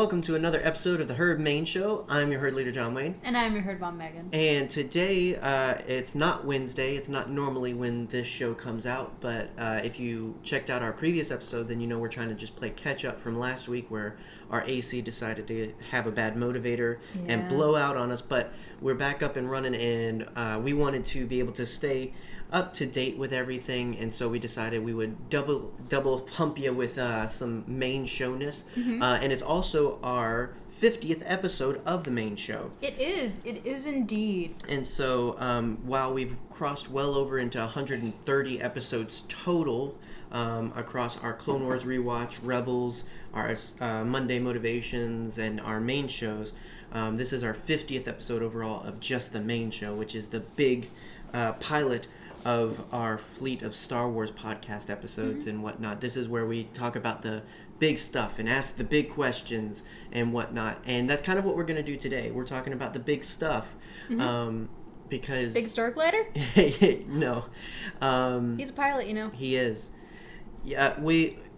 welcome to another episode of the Herd Main Show. I'm your herd leader, John Wayne. And I'm your herd mom, Megan. And today, it's not Wednesday. It's not normally when this show comes out, but if you checked out our previous episode, then you know we're trying to just play catch up from last week where our AC decided to have a bad motivator and blow out on us, but we're back up and running, and we wanted to be able to stay up to date with everything, and so we decided we would double pump you with some main showness. And it's also our 50th episode of the main show. It is indeed. And so while we've crossed well over into 130 episodes total across our Clone Wars rewatch, Rebels, our Monday Motivations, and our main shows, this is our 50th episode overall of just the main show, which is the big pilot of our fleet of Star Wars podcast episodes and whatnot. This is where we talk about the big stuff and ask the big questions and whatnot. And that's kind of what we're going to do today. We're talking about the big stuff because... Big Star Glider? No. He's a pilot, you know. He is. Yeah,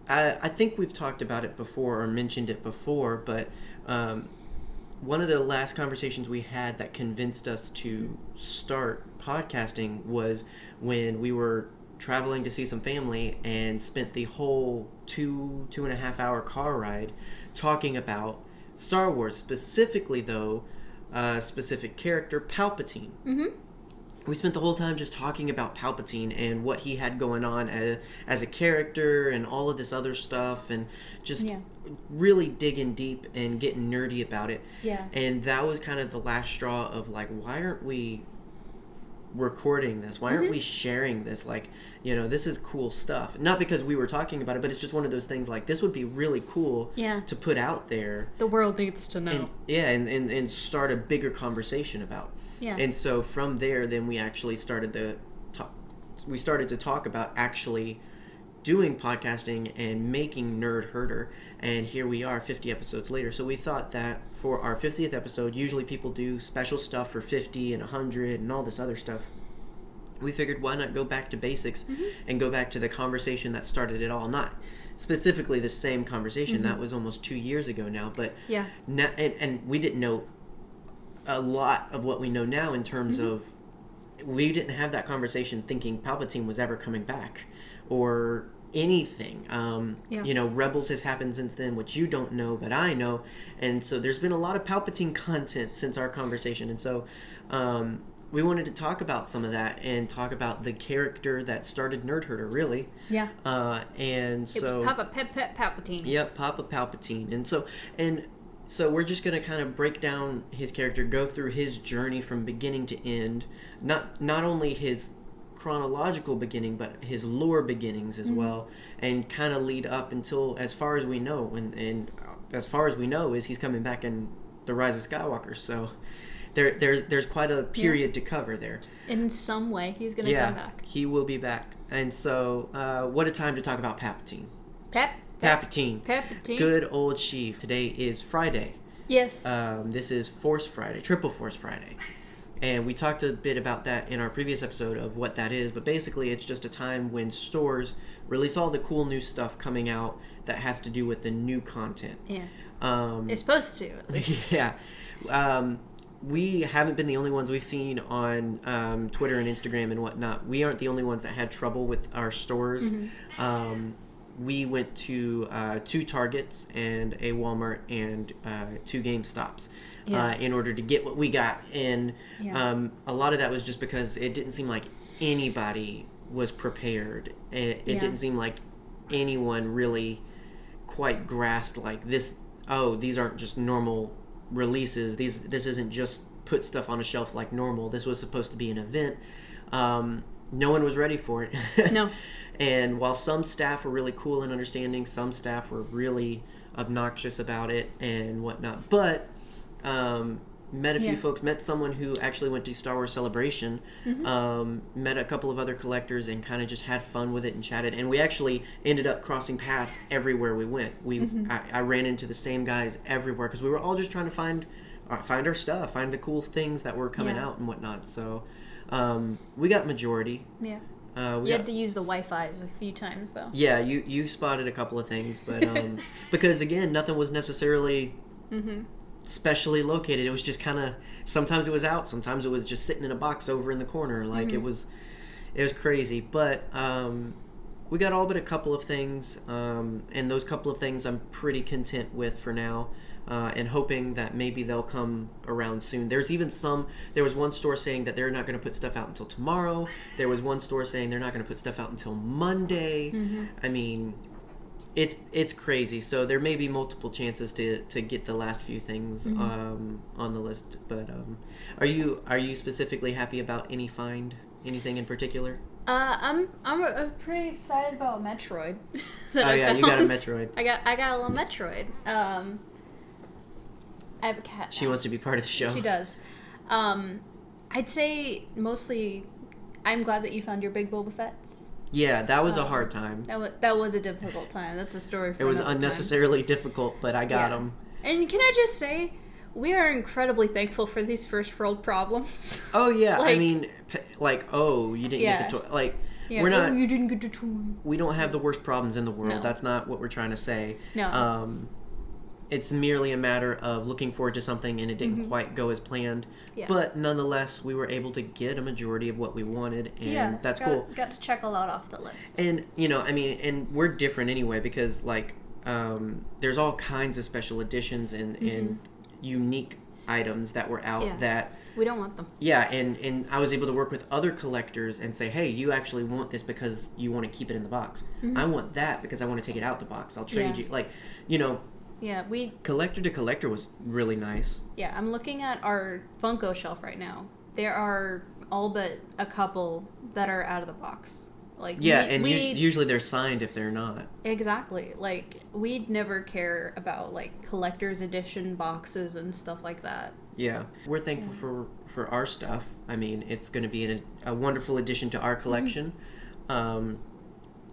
I think we've talked about it before or mentioned it before, but one of the last conversations we had that convinced us to start podcasting was when we were traveling to see some family and spent the whole two and a half hour car ride talking about Star Wars, specifically though specific character Palpatine. We spent the whole time just talking about Palpatine and what he had going on as a character and all of this other stuff, and just really digging deep and getting nerdy about it. And that was kind of the last straw of like, why aren't we recording this? Why aren't we sharing this? Like, you know, this is cool stuff. Not because we were talking about it, but it's just one of those things like, this would be really cool to put out there. The world needs to know. And start a bigger conversation about. And so from there, then we actually started to talk about actually doing podcasting and making Nerdherder, and here we are 50 episodes later. So we thought that for our 50th episode, usually people do special stuff for 50 and 100 and all this other stuff. We figured, why not go back to basics and go back to the conversation that started it all? Not specifically the same conversation, that was almost 2 years ago now, but and we didn't know a lot of what we know now in terms of, we didn't have that conversation thinking Palpatine was ever coming back or anything. You know, Rebels has happened since then, which you don't know, but I know. And so there's been a lot of Palpatine content since our conversation. And so we wanted to talk about some of that and talk about the character that started Nerdherder, really. And so... It was Papa Palpatine. Yep, Papa Palpatine. So we're just going to kind of break down his character, go through his journey from beginning to end. Not only his chronological beginning, but his lore beginnings as well, and kind of lead up until, as far as we know, and as far as we know is he's coming back in The Rise of Skywalker. So there's quite a period to cover there. In some way, he's going to come back. He will be back. And so what a time to talk about Palpatine. Palpatine. Good old Sheev. Today is Friday. Yes. This is Force Friday, Triple Force Friday. And we talked a bit about that in our previous episode of what that is, but basically it's just a time when stores release all the cool new stuff coming out that has to do with the new content. They're supposed to, at least. We haven't been the only ones we've seen on Twitter and Instagram and whatnot. We aren't the only ones that had trouble with our stores. We went to 2 Targets and a Walmart and 2 GameStops in order to get what we got. And a lot of that was just because it didn't seem like anybody was prepared. It didn't seem like anyone really quite grasped like this. Oh, these aren't just normal releases. This isn't just put stuff on a shelf like normal. This was supposed to be an event. No one was ready for it. No. And while some staff were really cool and understanding, some staff were really obnoxious about it and whatnot. But met a few folks, met someone who actually went to Star Wars Celebration, met a couple of other collectors, and kind of just had fun with it and chatted. And we actually ended up crossing paths everywhere we went. I ran into the same guys everywhere because we were all just trying to find our stuff, find the cool things that were coming out and whatnot. So we got majority. You had to use the Wi-Fi's a few times, though. Yeah, you spotted a couple of things, but because, again, nothing was necessarily specially located. It was just kind of, sometimes it was out, sometimes it was just sitting in a box over in the corner. Like, it was crazy. But we got all but a couple of things, and those couple of things I'm pretty content with for now. And hoping that maybe they'll come around soon. There was one store saying that they're not going to put stuff out until tomorrow. There was one store saying they're not going to put stuff out until Monday. I mean, it's crazy. So there may be multiple chances to get the last few things on the list. But are you specifically happy about anything in particular? I'm pretty excited about Metroid. You got a Metroid. I got a little Metroid. I have a cat. She wants to be part of the show. She does. I'd say mostly, I'm glad that you found your big Boba Fett's. Yeah, that was a hard time. That was a difficult time. That's a story for It was unnecessarily difficult, but I got them. And can I just say, we are incredibly thankful for these first world problems. Oh, yeah. I mean, you didn't get the toy. Like, we're not... you didn't get the toy. We don't have the worst problems in the world. No. That's not what we're trying to say. No. It's merely a matter of looking forward to something and it didn't quite go as planned. Yeah. But nonetheless, we were able to get a majority of what we wanted, and that's cool. Got to check a lot off the list. And, and we're different anyway because, there's all kinds of special editions and unique items that were out that... We don't want them. Yeah, and I was able to work with other collectors and say, hey, you actually want this because you want to keep it in the box. I want that because I want to take it out the box. I'll trade you. Yeah, collector to collector was really nice. Yeah, I'm looking at our Funko shelf right now. There are all but a couple that are out of the box. Usually they're signed if they're not. Exactly. We'd never care about collector's edition boxes and stuff like that. Yeah, we're thankful for our stuff. I mean, it's going to be a wonderful addition to our collection.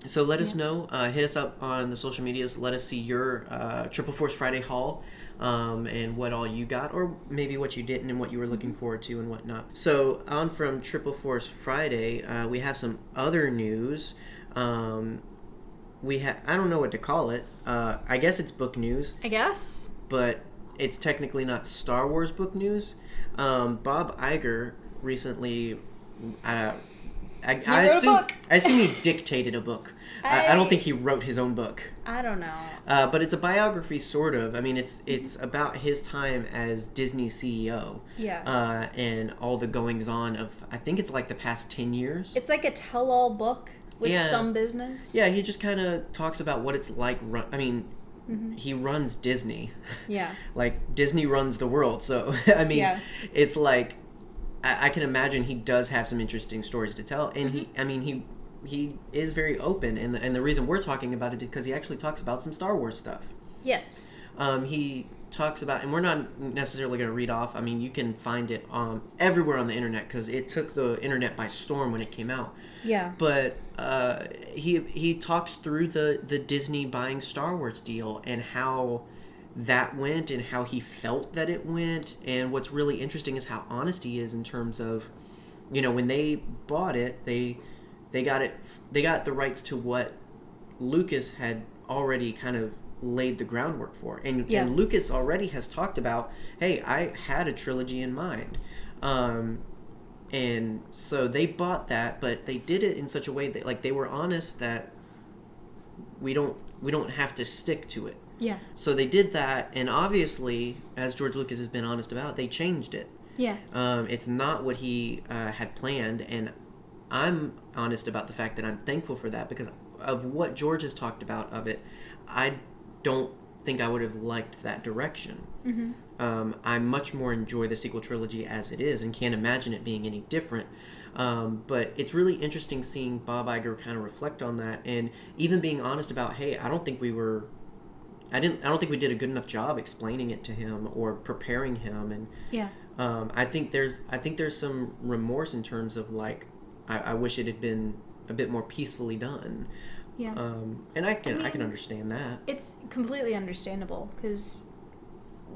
So let us know. Hit us up on the social medias. Let us see your Triple Force Friday haul and what all you got, or maybe what you didn't and what you were looking forward to and whatnot. So on from Triple Force Friday, we have some other news. I don't know what to call it. I guess it's book news. I guess. But it's technically not Star Wars book news. Bob Iger recently... I assume he dictated a book. I don't think he wrote his own book. I don't know. But it's a biography, sort of. I mean, it's about his time as Disney CEO. Yeah. And all the goings-on of, I think it's the past 10 years. It's like a tell-all book with some business. Yeah, he just kind of talks about what it's like. He runs Disney. Yeah. Disney runs the world. So, I mean, it's I can imagine he does have some interesting stories to tell, and he is very open, and the reason we're talking about it is because he actually talks about some Star Wars stuff. Yes. He talks about, and we're not necessarily going to read off. I mean, you can find it everywhere on the internet because it took the internet by storm when it came out. Yeah. But he talks through the Disney buying Star Wars deal and how that went and how he felt that it went. And what's really interesting is how honest he is in terms of, when they bought it, they got the rights to what Lucas had already kind of laid the groundwork for. And Lucas already has talked about, hey, I had a trilogy in mind. And so they bought that, but they did it in such a way that they were honest that we don't have to stick to it. Yeah. So they did that, and obviously, as George Lucas has been honest about, they changed it. Yeah. It's not what he had planned, and I'm honest about the fact that I'm thankful for that because of what George has talked about of it. I don't think I would have liked that direction. Mm-hmm. I much more enjoy the sequel trilogy as it is and can't imagine it being any different. But it's really interesting seeing Bob Iger kind of reflect on that and even being honest about, hey, I don't think we did a good enough job explaining it to him or preparing him, and I think there's some remorse in terms of I wish it had been a bit more peacefully done. Yeah. And I can understand that. It's completely understandable because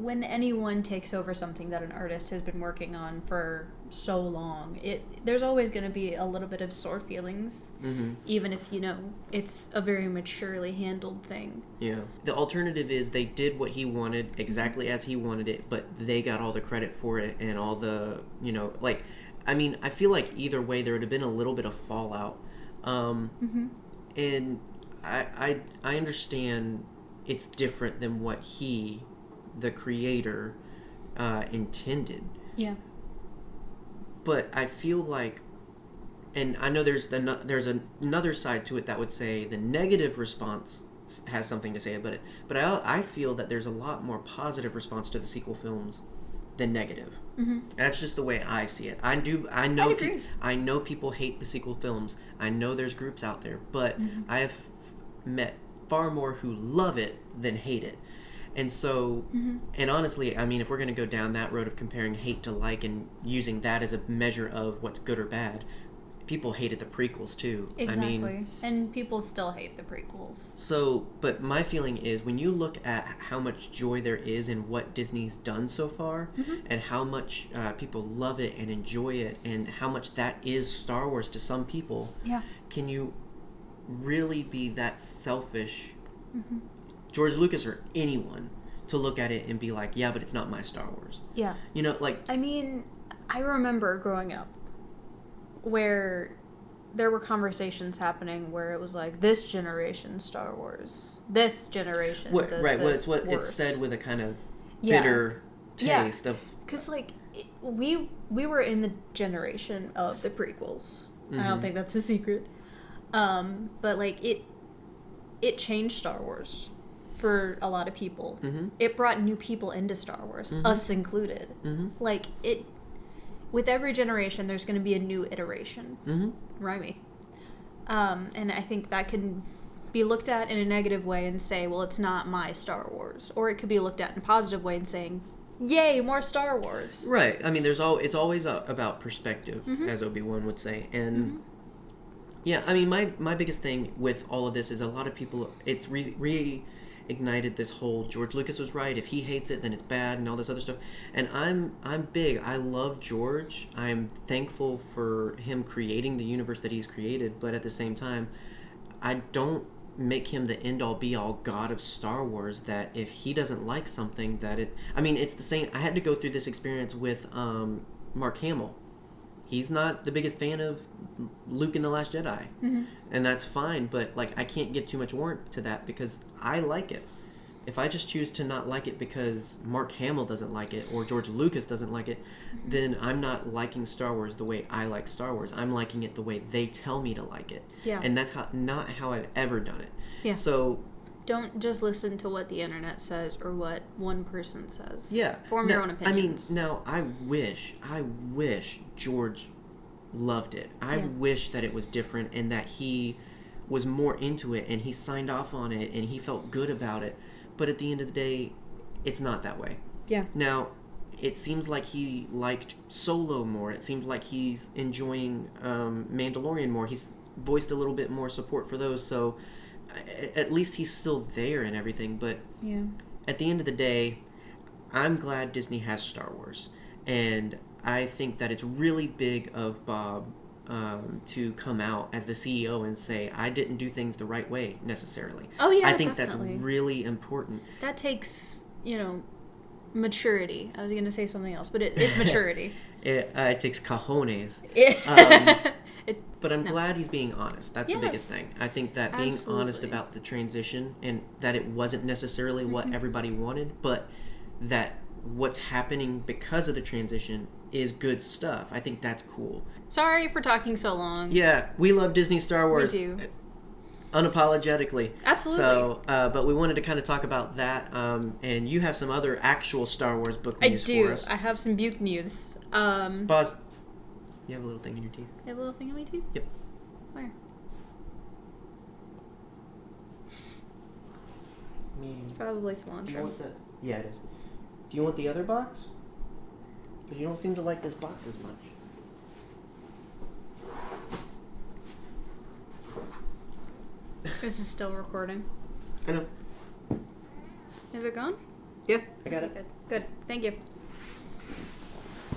when anyone takes over something that an artist has been working on for so long, there's always going to be a little bit of sore feelings, even if, it's a very maturely handled thing. Yeah. The alternative is they did what he wanted exactly as he wanted it, but they got all the credit for it and all the, I feel like either way there would have been a little bit of fallout. And I understand it's different than what he, the creator, intended. Yeah. But I feel like, and I know there's another side to it that would say the negative response has something to say about it, but I feel that there's a lot more positive response to the sequel films than negative. That's just the way I see it. I know people hate the sequel films. I know there's groups out there, but I have met far more who love it than hate it. And so, and honestly, if we're going to go down that road of comparing hate to like and using that as a measure of what's good or bad, people hated the prequels too. Exactly. And people still hate the prequels. So, but my feeling is when you look at how much joy there is in what Disney's done so far, and how much people love it and enjoy it, and how much that is Star Wars to some people, can you really be that selfish, George Lucas or anyone, to look at it and be like, yeah, but it's not my Star Wars? Yeah. I remember growing up where there were conversations happening where it was like, this generation Star Wars, this generation does this worse. It's said with a kind of bitter taste of... Because, we were in the generation of the prequels. I don't think that's a secret. But, it changed Star Wars for a lot of people. It brought new people into Star Wars, us included. With every generation, there's going to be a new iteration. Rhymey. And I think that can be looked at in a negative way and say, well, it's not my Star Wars. Or it could be looked at in a positive way and saying, yay, more Star Wars. Right. It's always about perspective, as Obi-Wan would say. And yeah, my biggest thing with all of this is a lot of people, it's reignited this whole George Lucas was right. If he hates it, then it's bad and all this other stuff. And I'm big. I love George. I'm thankful for him creating the universe that he's created. But at the same time, I don't make him the end-all be-all god of Star Wars, that if he doesn't like something it's the same. I had to go through this experience with Mark Hamill. He's not the biggest fan of Luke in The Last Jedi. And that's fine, but I can't give too much warrant to that because I like it. If I just choose to not like it because Mark Hamill doesn't like it or George Lucas doesn't like it, then I'm not liking Star Wars the way I like Star Wars. I'm liking it the way they tell me to like it. Yeah. And that's not how I've ever done it. Yeah. So don't just listen to what the internet says or what one person says. Yeah. Form your own opinions. I wish George loved it. I wish that it was different and that he was more into it and he signed off on it and he felt good about it. But at the end of the day, it's not that way. Yeah. Now, it seems like he liked Solo more. It seems like he's enjoying Mandalorian more. He's voiced a little bit more support for those, so at least he's still there and everything. But at the end of the day, I'm glad Disney has Star Wars. And I think that it's really big of Bob to come out as the CEO and say, I didn't do things the right way, necessarily. Oh, yeah, I think definitely. That's really important. That takes, maturity. I was going to say something else, but it's maturity. It takes cojones. But I'm glad he's being honest. That's the biggest thing. I think that being honest about the transition and that it wasn't necessarily what everybody wanted, but that what's happening because of the transition is good stuff. I think that's cool. Sorry for talking so long. Yeah, we love Disney Star Wars. We do. Unapologetically. Absolutely. So, but we wanted to kind of talk about that. And you have some other actual Star Wars book news for us. I have some Buke news. Boz, you have a little thing in your teeth. I have a little thing in my teeth? Yep. Where? Probably cilantro. Yeah, it is. Do you want the other box? Because you don't seem to like this box as much. This is still recording. I know. Is it gone? Yeah, I got it. Good. Thank you.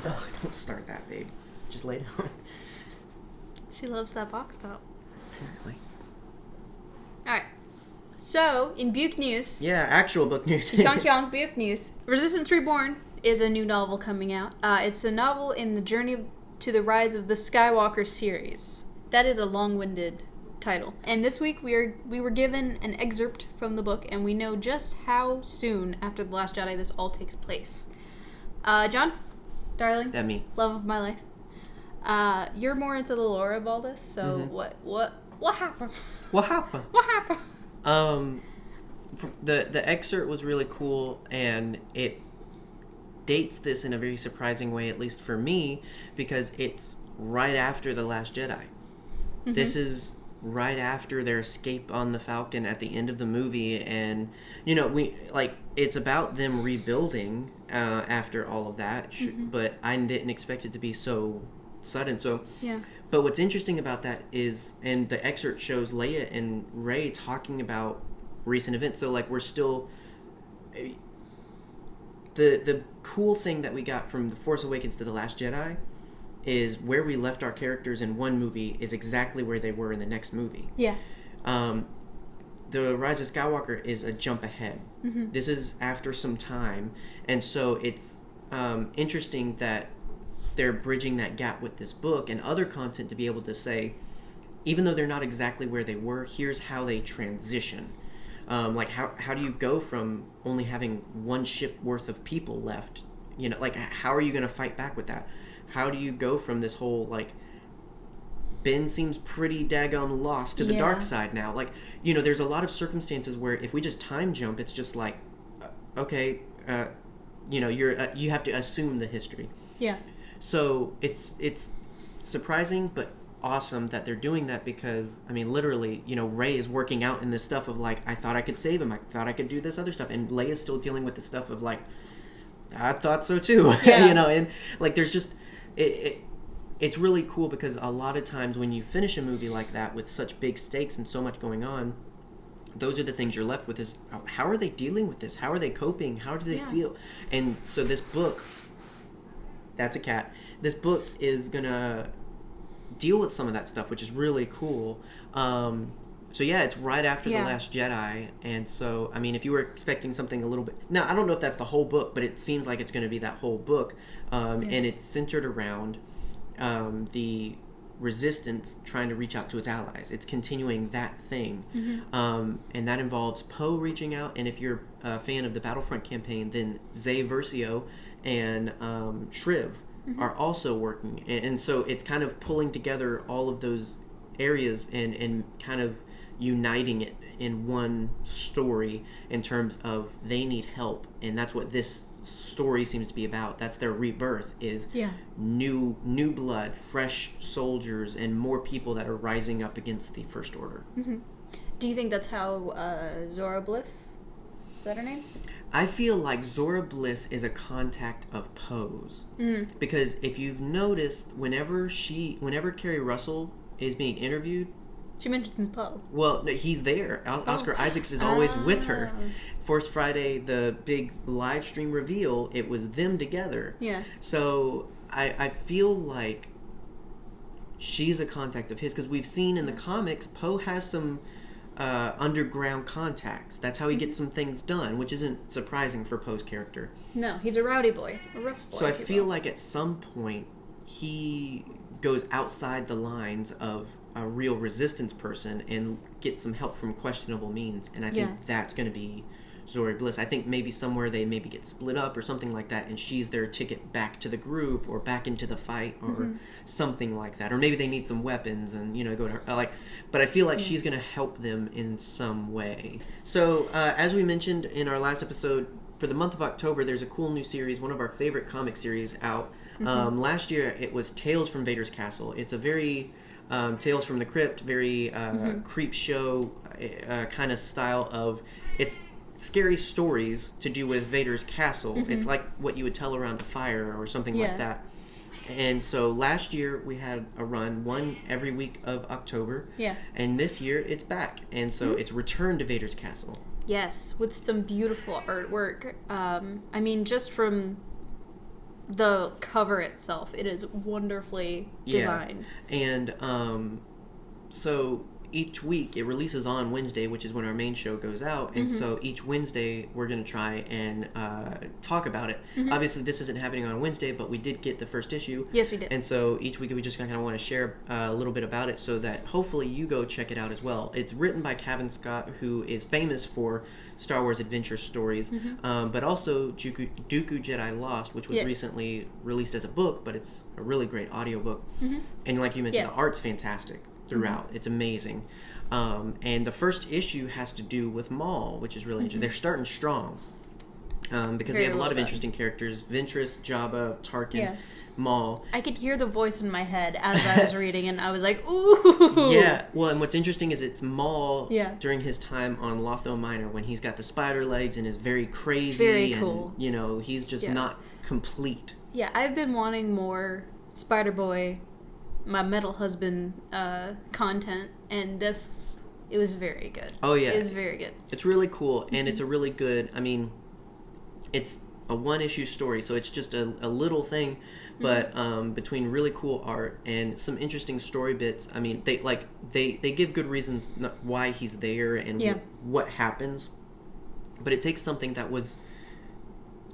Oh, don't start that, babe. Just lay down. She loves that box top. Apparently. Alright. So, in Buke News... Yeah, actual book news. Kyong Buke News. Resistance Reborn is a new novel coming out. It's a novel in the journey to the rise of the Skywalker series. That is a long-winded title. And this week we were given an excerpt from the book, and we know just how soon after The Last Jedi this all takes place. John, darling, That me. love of my life. You're more into the lore of all this, so what happened? What happened? What happened? The excerpt was really cool, and it dates this in a very surprising way, at least for me, because it's right after The Last Jedi. This is right after their escape on the Falcon at the end of the movie, and it's about them rebuilding after all of that, but I didn't expect it to be so sudden. So yeah. But what's interesting about that is, and the excerpt shows Leia and Rey talking about recent events, so we're still the cool thing that we got from The Force Awakens to The Last Jedi is where we left our characters in one movie is exactly where they were in the next movie. Yeah. The Rise of Skywalker is a jump ahead. This is after some time, and so it's interesting that they're bridging that gap with this book and other content to be able to say, even though they're not exactly where they were, here's how they transition. How do you go from only having one ship worth of people left? How are you going to fight back with that? How do you go from this whole, Ben seems pretty daggone lost to the dark side now. There's a lot of circumstances where if we just time jump, it's just okay, you have to assume the history. Yeah. So it's surprising, but awesome that they're doing that because, literally, Rey is working out in this stuff of, I thought I could save him. I thought I could do this other stuff. And Leia's still dealing with the stuff of, I thought so too. Yeah. And, there's just... It's really cool because a lot of times when you finish a movie like that with such big stakes and so much going on, those are the things you're left with is, how are they dealing with this? How are they coping? How do they feel? And so this book... That's a cat. This book is going to deal with some of that stuff, which is really cool. It's right after The Last Jedi. And so, if you were expecting something a little bit... Now, I don't know if that's the whole book, but it seems like it's going to be that whole book. And it's centered around the Resistance trying to reach out to its allies. It's continuing that thing. And that involves Poe reaching out. And if you're a fan of the Battlefront campaign, then Zay Versio and Shriv are also working, and so it's kind of pulling together all of those areas and kind of uniting it in one story in terms of they need help, and that's what this story seems to be about. That's their rebirth, is new blood, fresh soldiers, and more people that are rising up against the First Order. Do you think that's how Zora Bliss, is that her name? I feel like Zora Bliss is a contact of Poe's. Because if you've noticed, whenever Kerry Russell is being interviewed... She mentions Poe. Well, no, he's there. Oscar Isaacs is always with her. Force Friday, the big live stream reveal, it was them together. Yeah. So I feel like she's a contact of his, because we've seen in the comics, Poe has some... underground contacts. That's how he gets some things done, which isn't surprising for Poe's character. No, he's a rowdy boy, a rough boy. So I feel like at some point he goes outside the lines of a real Resistance person and gets some help from questionable means, and I think that's going to be Zora Bliss. I think maybe somewhere they maybe get split up or something like that, and she's their ticket back to the group or back into the fight or something like that. Or maybe they need some weapons and go to her. But I feel like she's going to help them in some way. So as we mentioned in our last episode, for the month of October, there's a cool new series, one of our favorite comic series out. Last year it was Tales from Vader's Castle. It's a very Tales from the Crypt, very creep show kind of style of... It's scary stories to do with Vader's castle. It's like what you would tell around a fire or something like that. And so last year we had a run, one every week of October. Yeah. And this year it's back. And so it's Return to Vader's Castle. Yes, with some beautiful artwork. I mean, just from the cover itself, it is wonderfully designed. And so each week it releases on Wednesday, which is when our main show goes out, and so each Wednesday we're going to try and talk about it. Obviously this isn't happening on Wednesday, but we did get the first issue. Yes, we did. And so each week we just kind of want to share a little bit about it so that hopefully you go check it out as well. It's written by Cavan Scott, who is famous for Star Wars adventure stories, but also Dooku Jedi Lost, which was recently released as a book, but it's a really great audiobook. And like you mentioned, the art's fantastic throughout. It's amazing. And the first issue has to do with Maul, which is really interesting. They're starting strong because they have a lot of interesting characters: Ventress, Jabba, Tarkin, Maul. I could hear the voice in my head as I was reading, and I was like, ooh! Yeah, well, and what's interesting is it's Maul during his time on Lotho Minor, when he's got the spider legs and is very crazy. Very cool. And, you know, he's just not complete. Yeah, I've been wanting more Spider-Boy, my metal husband content, and this, it was very good. Oh, yeah. It was very good. It's really cool, and it's a really good, I mean, it's a one-issue story, so it's just a little thing, but between really cool art and some interesting story bits, I mean, they give good reasons why he's there and what happens, but it takes something that was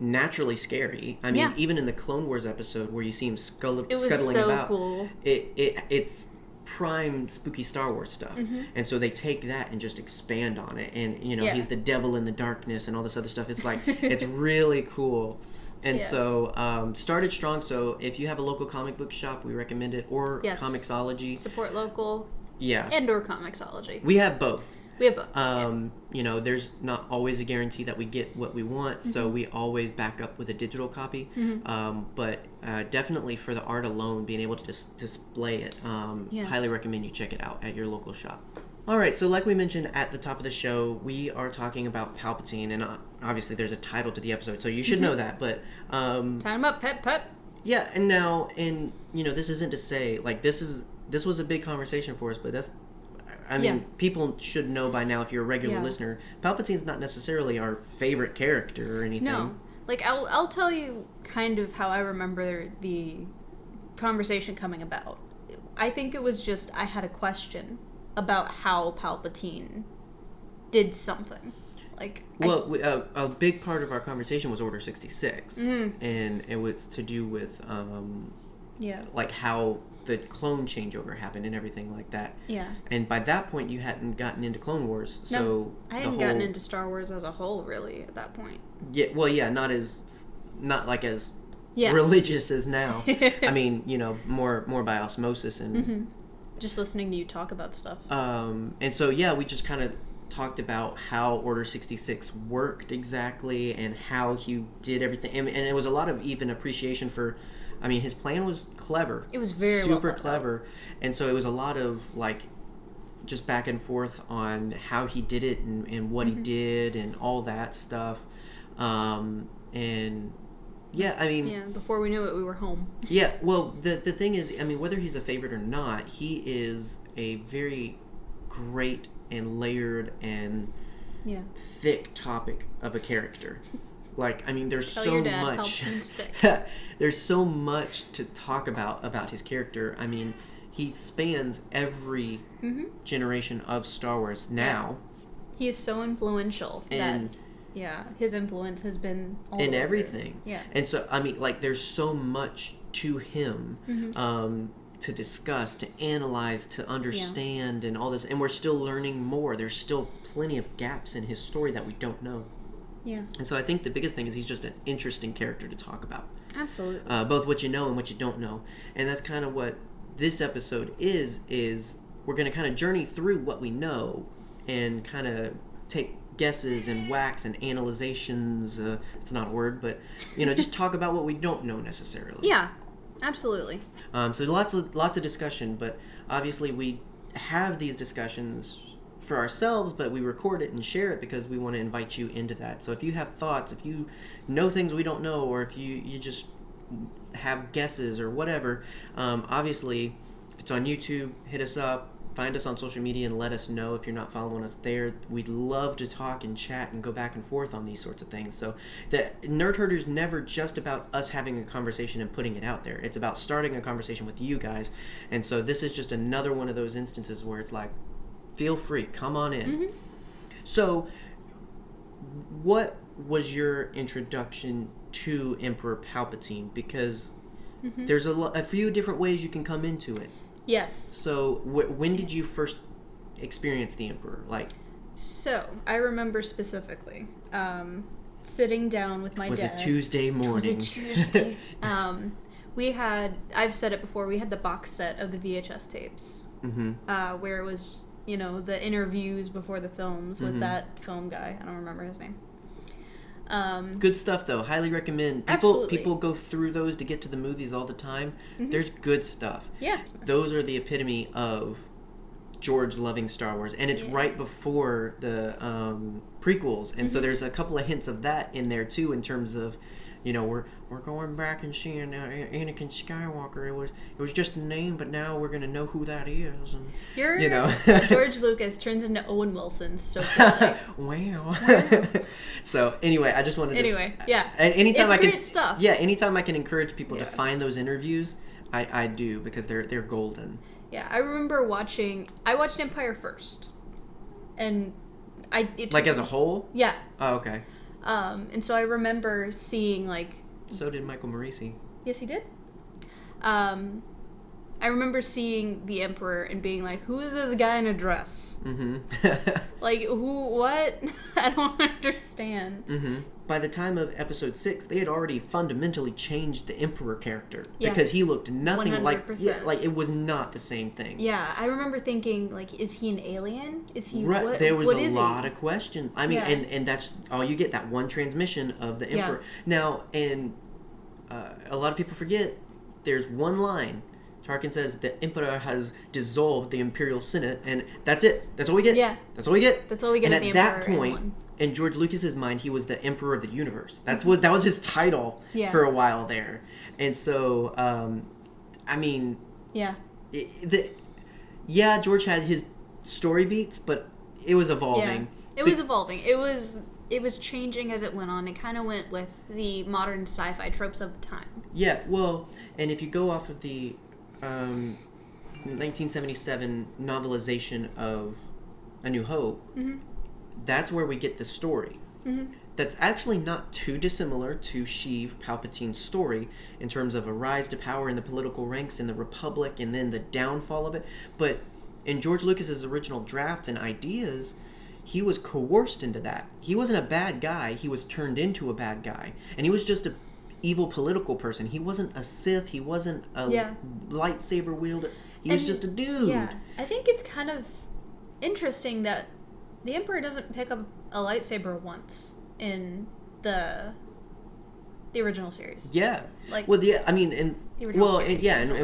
naturally scary. I mean, even in the Clone Wars episode where you see him scuttling so about, cool. It's prime spooky Star Wars stuff, and so they take that and just expand on it, and you know he's the devil in the darkness and all this other stuff. It's like it's really cool. And so started strong. So if you have a local comic book shop, we recommend it, or Comixology. Support local. Yeah. And or Comixology. We have both. We have both. You know, there's not always a guarantee that we get what we want, so we always back up with a digital copy. But definitely for the art alone, being able to just display it, highly recommend you check it out at your local shop. All right, so like we mentioned at the top of the show, we are talking about Palpatine, and obviously there's a title to the episode, so you should know that. But time up, pep. Yeah, and you know, this isn't to say like this was a big conversation for us, but that's. I mean, people should know by now, if you're a regular listener, Palpatine's not necessarily our favorite character or anything. No. Like, I'll tell you kind of how I remember the conversation coming about. I think it was just, I had a question about how Palpatine did something. Like, well, a big part of our conversation was Order 66. And it was to do with, like, how the clone changeover happened and everything like that. Yeah. And by that point, you hadn't gotten into Clone Wars, so no, I hadn't gotten into Star Wars as a whole, really, at that point. Yeah. Well, yeah, not as religious as now. I mean, you know, more by osmosis and just listening to you talk about stuff. And so we just kind of talked about how Order 66 worked exactly and how he did everything, and it was a lot of even appreciation for. I mean, his plan was clever. It was very super clever, and so it was a lot of like just back and forth on how he did it and what he did and all that stuff. And yeah, I mean, before we knew it, we were home. Yeah, well, the thing is, I mean, whether he's a favorite or not, he is a very great and layered and thick topic of a character. Like, I mean, there's so much. There's so much to talk about his character. I mean, he spans every generation of Star Wars now. He is so influential that his influence has been all in over. Everything. Yeah. And so, I mean, like, there's so much to him to discuss, to analyze, to understand, and all this. And we're still learning more. There's still plenty of gaps in his story that we don't know. Yeah. And so I think the biggest thing is he's just an interesting character to talk about. Absolutely. Both what you know and what you don't know. And that's kind of what this episode is we're going to kind of journey through what we know and kind of take guesses and whacks and analyzations. It's not a word, but, you know, just talk about what we don't know necessarily. Yeah, absolutely. So lots of discussion, but obviously we have these discussions for ourselves, but we record it and share it because we want to invite you into that. So if you have thoughts, if you know things we don't know, or if you just have guesses or whatever, obviously if it's on YouTube, hit us up, find us on social media and let us know if you're not following us there. We'd love to talk and chat and go back and forth on these sorts of things. So the Nerdherder is never just about us having a conversation and putting it out there. It's about starting a conversation with you guys. And so this is just another one of those instances where it's like, feel free, come on in. Mm-hmm. So what was your introduction to Emperor Palpatine? Because there's a few different ways you can come into it. Yes. So when did you first experience the Emperor? So I remember specifically sitting down with my dad. Was it Tuesday morning? It was a Tuesday. I've said it before, we had the box set of the VHS tapes, where it was, the interviews before the films with that film guy. I don't remember his name. Good stuff, though. Highly recommend. People go through those to get to the movies all the time. There's good stuff. Yeah. Those are the epitome of George loving Star Wars, and it's right before the prequels, and so there's a couple of hints of that in there too, in terms of, we're going back and seeing Anakin Skywalker. It was just a name, but now we're gonna know who that is. And, George Lucas turns into Owen Wilson so quickly. Wow. So anyway, I just wanted to. Yeah. Anytime it's great stuff. Yeah. Anytime I can encourage people to find those interviews, I do, because they're golden. Yeah, I remember I watched Empire first, and as a whole. Yeah. Oh, okay. And so I remember seeing So did Michael Morisi. Yes, he did. I remember seeing the Emperor and being like, "Who's this guy in a dress? Who? What? I don't understand." By the time of Episode 6, they had already fundamentally changed the Emperor character, because he looked nothing 100%. like it was not the same thing. Yeah, I remember thinking, is he an alien? Is he right? There was a lot of questions. I mean, and that's all you get, that one transmission of the Emperor. Now, and a lot of people forget, there's one line. Tarkin says the Emperor has dissolved the Imperial Senate, and that's it. That's all we get. Yeah. That's all we get. That's all we get. And at that point, in George Lucas's mind, he was the Emperor of the Universe. That was his title for a while there. And so, George had his story beats, but it was evolving. Yeah, it was evolving. It was changing as it went on. It kind of went with the modern sci-fi tropes of the time. Yeah, well, and if you go off of the 1977 novelization of A New Hope, that's where we get the story. That's actually not too dissimilar to Sheev Palpatine's story in terms of a rise to power in the political ranks in the Republic and then the downfall of it. But in George Lucas's original drafts and ideas, he was coerced into that. He wasn't a bad guy. He was turned into a bad guy. And he was just a evil political person. He wasn't a Sith. He wasn't a lightsaber wielder. He was just a dude. Yeah. I think it's kind of interesting that the Emperor doesn't pick up a lightsaber once in the original series. Yeah. And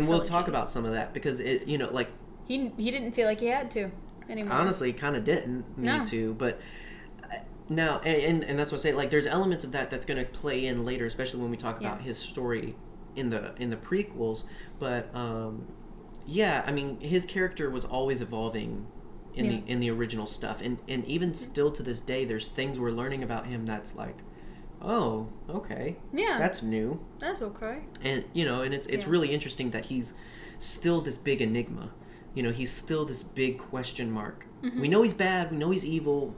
we'll talk about some of that, because it, he didn't feel like he had to anymore. Honestly, kind of didn't need to, but no, and that's what I say. There's elements of that's going to play in later, especially when we talk about his story in the prequels. But his character was always evolving in the original stuff, and even still to this day, there's things we're learning about him that's like, oh, okay, that's new, that's okay, and and it's really interesting that he's still this big enigma. He's still this big question mark. We know he's bad. We know he's evil.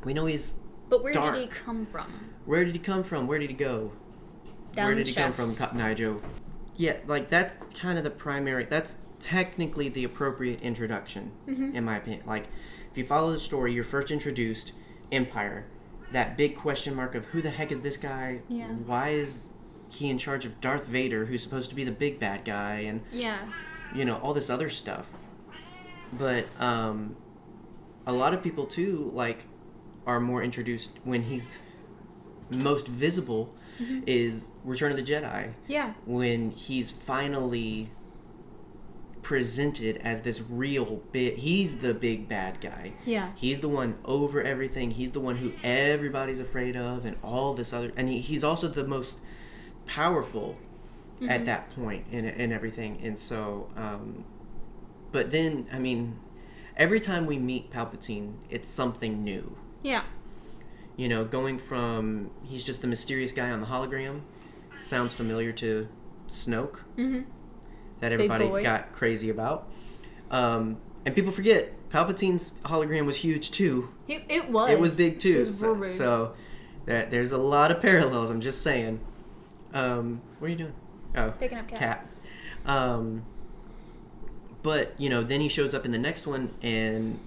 We know he's But where dark. did he come from? Where did he come from? Where did he go? Where did he come from, Cotton Eye Joe? Yeah, that's kind of the primary. That's technically the appropriate introduction, in my opinion. If you follow the story, you're first introduced Empire. That big question mark of who the heck is this guy? Yeah. Why is he in charge of Darth Vader, who's supposed to be the big bad guy? And all this other stuff. But a lot of people too are more introduced when he's most visible is Return of the Jedi. Yeah. When he's finally presented as this real he's the big bad guy. Yeah. He's the one over everything. He's the one who everybody's afraid of, and all this other, and he's also the most powerful at that point and everything. And so but then, I mean, every time we meet Palpatine, it's something new. Yeah. You know, going from he's just the mysterious guy on the hologram, sounds familiar to Snoke, that everybody got crazy about. And people forget, Palpatine's hologram was huge too. It was. It was big too. It was real big. So that there's a lot of parallels. I'm just saying. What are you doing? Oh, picking up cat. But you know, then he shows up in the next one, and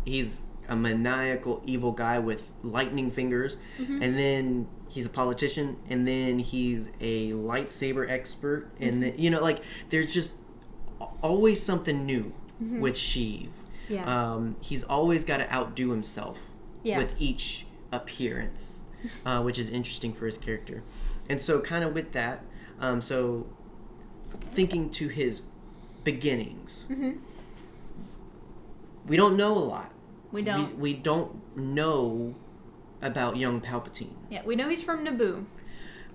he's a maniacal, evil guy with lightning fingers, and then he's a politician, and then he's a lightsaber expert, and then, you know, like there's just always something new with Sheev. Yeah. He's always got to outdo himself with each appearance, which is interesting for his character. And so kind of with that, so thinking to his beginnings, we don't know a lot. We don't know about young Palpatine. Yeah, we know he's from Naboo,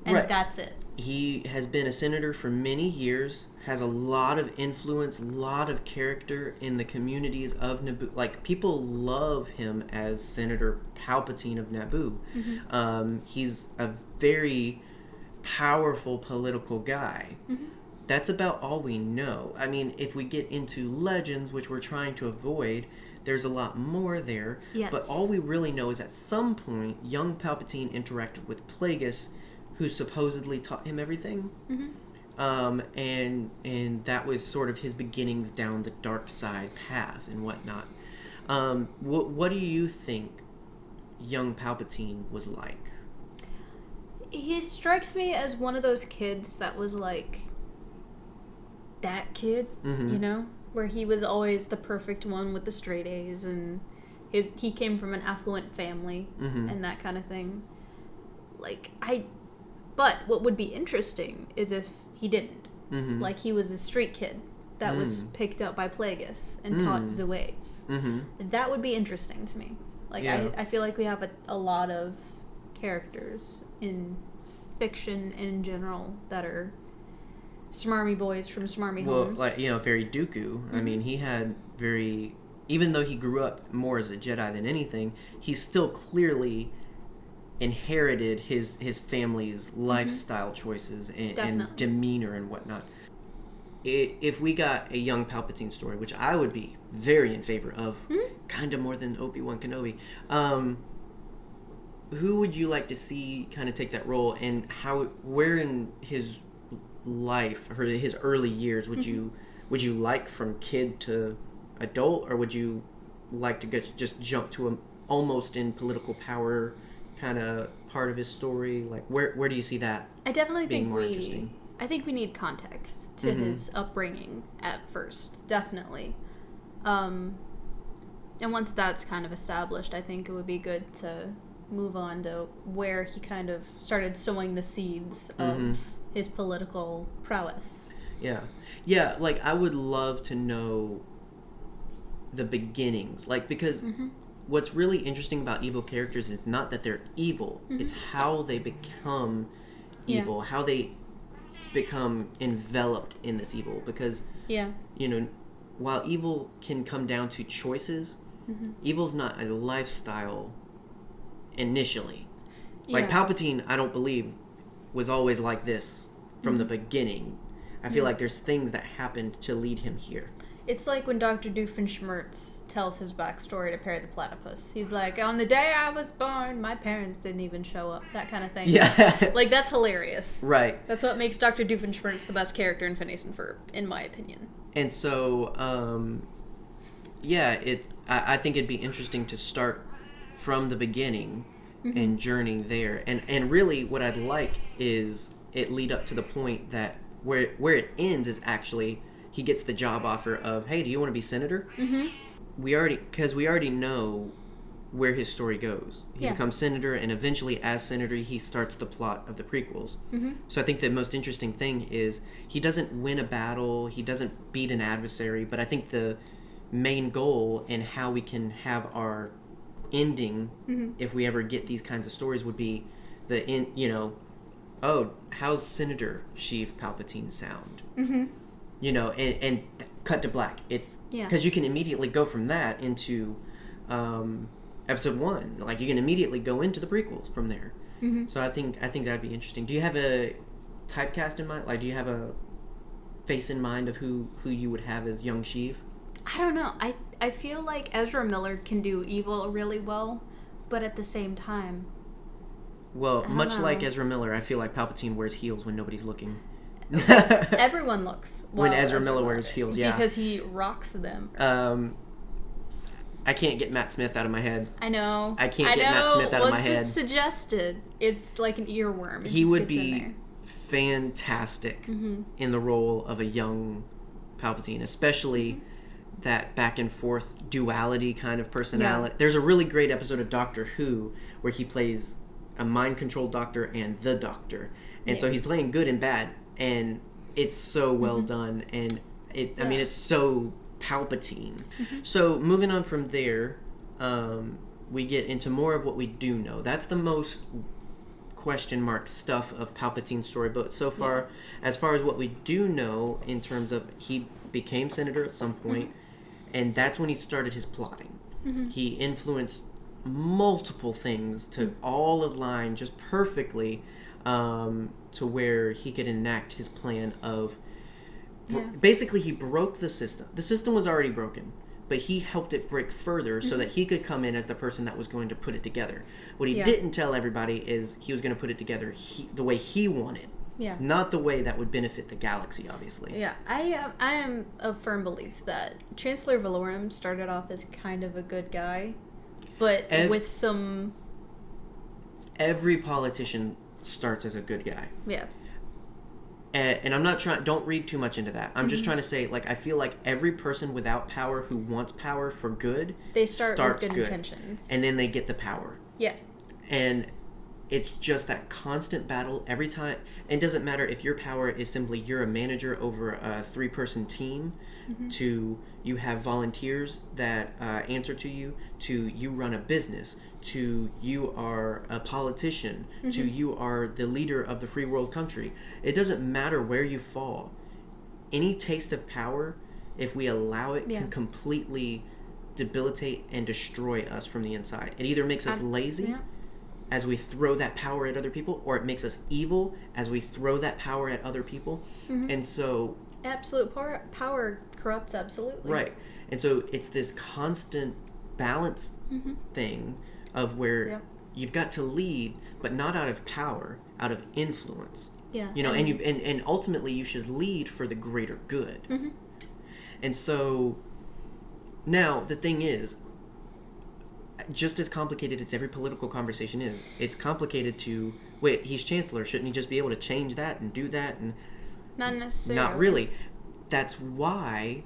and that's it. He has been a senator for many years, has a lot of influence, a lot of character in the communities of Naboo. Like, people love him as Senator Palpatine of Naboo. He's a very powerful political guy. That's about all we know. I mean, if we get into legends, which we're trying to avoid, there's a lot more there. Yes. But all we really know is at some point, young Palpatine interacted with Plagueis, who supposedly taught him everything. And that was sort of his beginnings down the dark side path and whatnot. What do you think young Palpatine was like? He strikes me as one of those kids that was like that kid, you know, where he was always the perfect one with the straight A's, and he came from an affluent family and that kind of thing. But what would be interesting is if he didn't. Like, he was a street kid that was picked up by Plagueis and taught the ways. That would be interesting to me. Like, I feel like we have a lot of characters in fiction in general that are smarmy boys from smarmy homes. Well, like, you know, very Dooku. I mean, he had even though he grew up more as a Jedi than anything, he still clearly inherited his family's lifestyle choices and demeanor and whatnot. If we got a young Palpatine story, which I would be very in favor of, kind of more than Obi-Wan Kenobi, who would you like to see kind of take that role, and where in his life or his early years would you like from kid to adult, or would you like to just jump to almost in political power kind of part of his story? Like, where do you see that? I definitely being think more interesting? I think we need context to his upbringing at first, definitely. And once that's kind of established, I think it would be good to move on to where he kind of started sowing the seeds of his political prowess. Yeah, like, I would love to know the beginnings, like, because what's really interesting about evil characters is not that they're evil, it's how they become evil, how they become enveloped in this evil, because you know, while evil can come down to choices, evil's not a lifestyle initially. Like, Palpatine, I don't believe, was always like this from the beginning. I feel like there's things that happened to lead him here. It's like when Dr. Doofenshmirtz tells his backstory to Perry the Platypus. He's like, on the day I was born, my parents didn't even show up. That kind of thing. Yeah. Like, that's hilarious. Right. That's what makes Dr. Doofenshmirtz the best character in Phineas and Ferb, in my opinion. And so, I think it'd be interesting to start from the beginning and journey there. And really, what I'd like is it lead up to the point that where it ends is actually he gets the job offer of, hey, do you want to be senator? We already know where his story goes. He becomes senator, and eventually, as senator, he starts the plot of the prequels. So I think the most interesting thing is he doesn't win a battle, he doesn't beat an adversary, but I think the main goal and how we can have our ending, if we ever get these kinds of stories, would be the end. You know, how's Senator Sheev Palpatine sound? You know, and cut to black. It's Yeah. because you can immediately go from that into episode 1. Like, you can immediately go into the prequels from there. Mm-hmm. So I think that'd be interesting. Do you have a typecast in mind? Like, do you have a face in mind of who you would have as young Sheev? I don't know. I feel like Ezra Miller can do evil really well, but at the same time... Well, much like Ezra Miller, I feel like Palpatine wears heels when nobody's looking. Everyone looks when Ezra Miller wears heels, yeah. Because he rocks them. I can't get Matt Smith out of my head. I know. I can't get Matt Smith out of my head. Once it's suggested, it's like an earworm. He would be fantastic in the role of a young Palpatine, especially that back and forth duality kind of personality. Yeah. There's a really great episode of Doctor Who where he plays a mind-controlled doctor and the doctor. And so he's playing good and bad, and it's so well done, and I mean, it's so Palpatine. So moving on from there, we get into more of what we do know. That's the most question mark stuff of Palpatine's story, but so far, as far as what we do know in terms of he became senator at some point, and that's when he started his plotting. He influenced multiple things to all align just perfectly to where he could enact his plan of basically he broke the system. The system was already broken, but he helped it break further so that he could come in as the person that was going to put it together. What he didn't tell everybody is he was going to put it together the way he wanted. Yeah. Not the way that would benefit the galaxy, obviously. Yeah, I am of firm belief that Chancellor Valorum started off as kind of a good guy, but with some... Every politician starts as a good guy. Yeah. And I'm not trying... Don't read too much into that. I'm just trying to say, like, I feel like every person without power who wants power for good... They start with good intentions. And then they get the power. Yeah. And it's just that constant battle every time. It doesn't matter if your power is simply you're a manager over a 3-person team, to you have volunteers that answer to you run a business, to you are a politician, to you are the leader of the free world country. It doesn't matter where you fall. Any taste of power, if we allow it, can completely debilitate and destroy us from the inside. It either makes us lazy as we throw that power at other people, or it makes us evil as we throw that power at other people. And so... Absolute power corrupts absolutely. Right. And so it's this constant balance thing of where you've got to lead, but not out of power, out of influence. Yeah. You know, and ultimately you should lead for the greater good. And so now the thing is, just as complicated as every political conversation is, it's complicated to, wait, he's chancellor, shouldn't he just be able to change that and do that? And not necessarily. Not really. That's why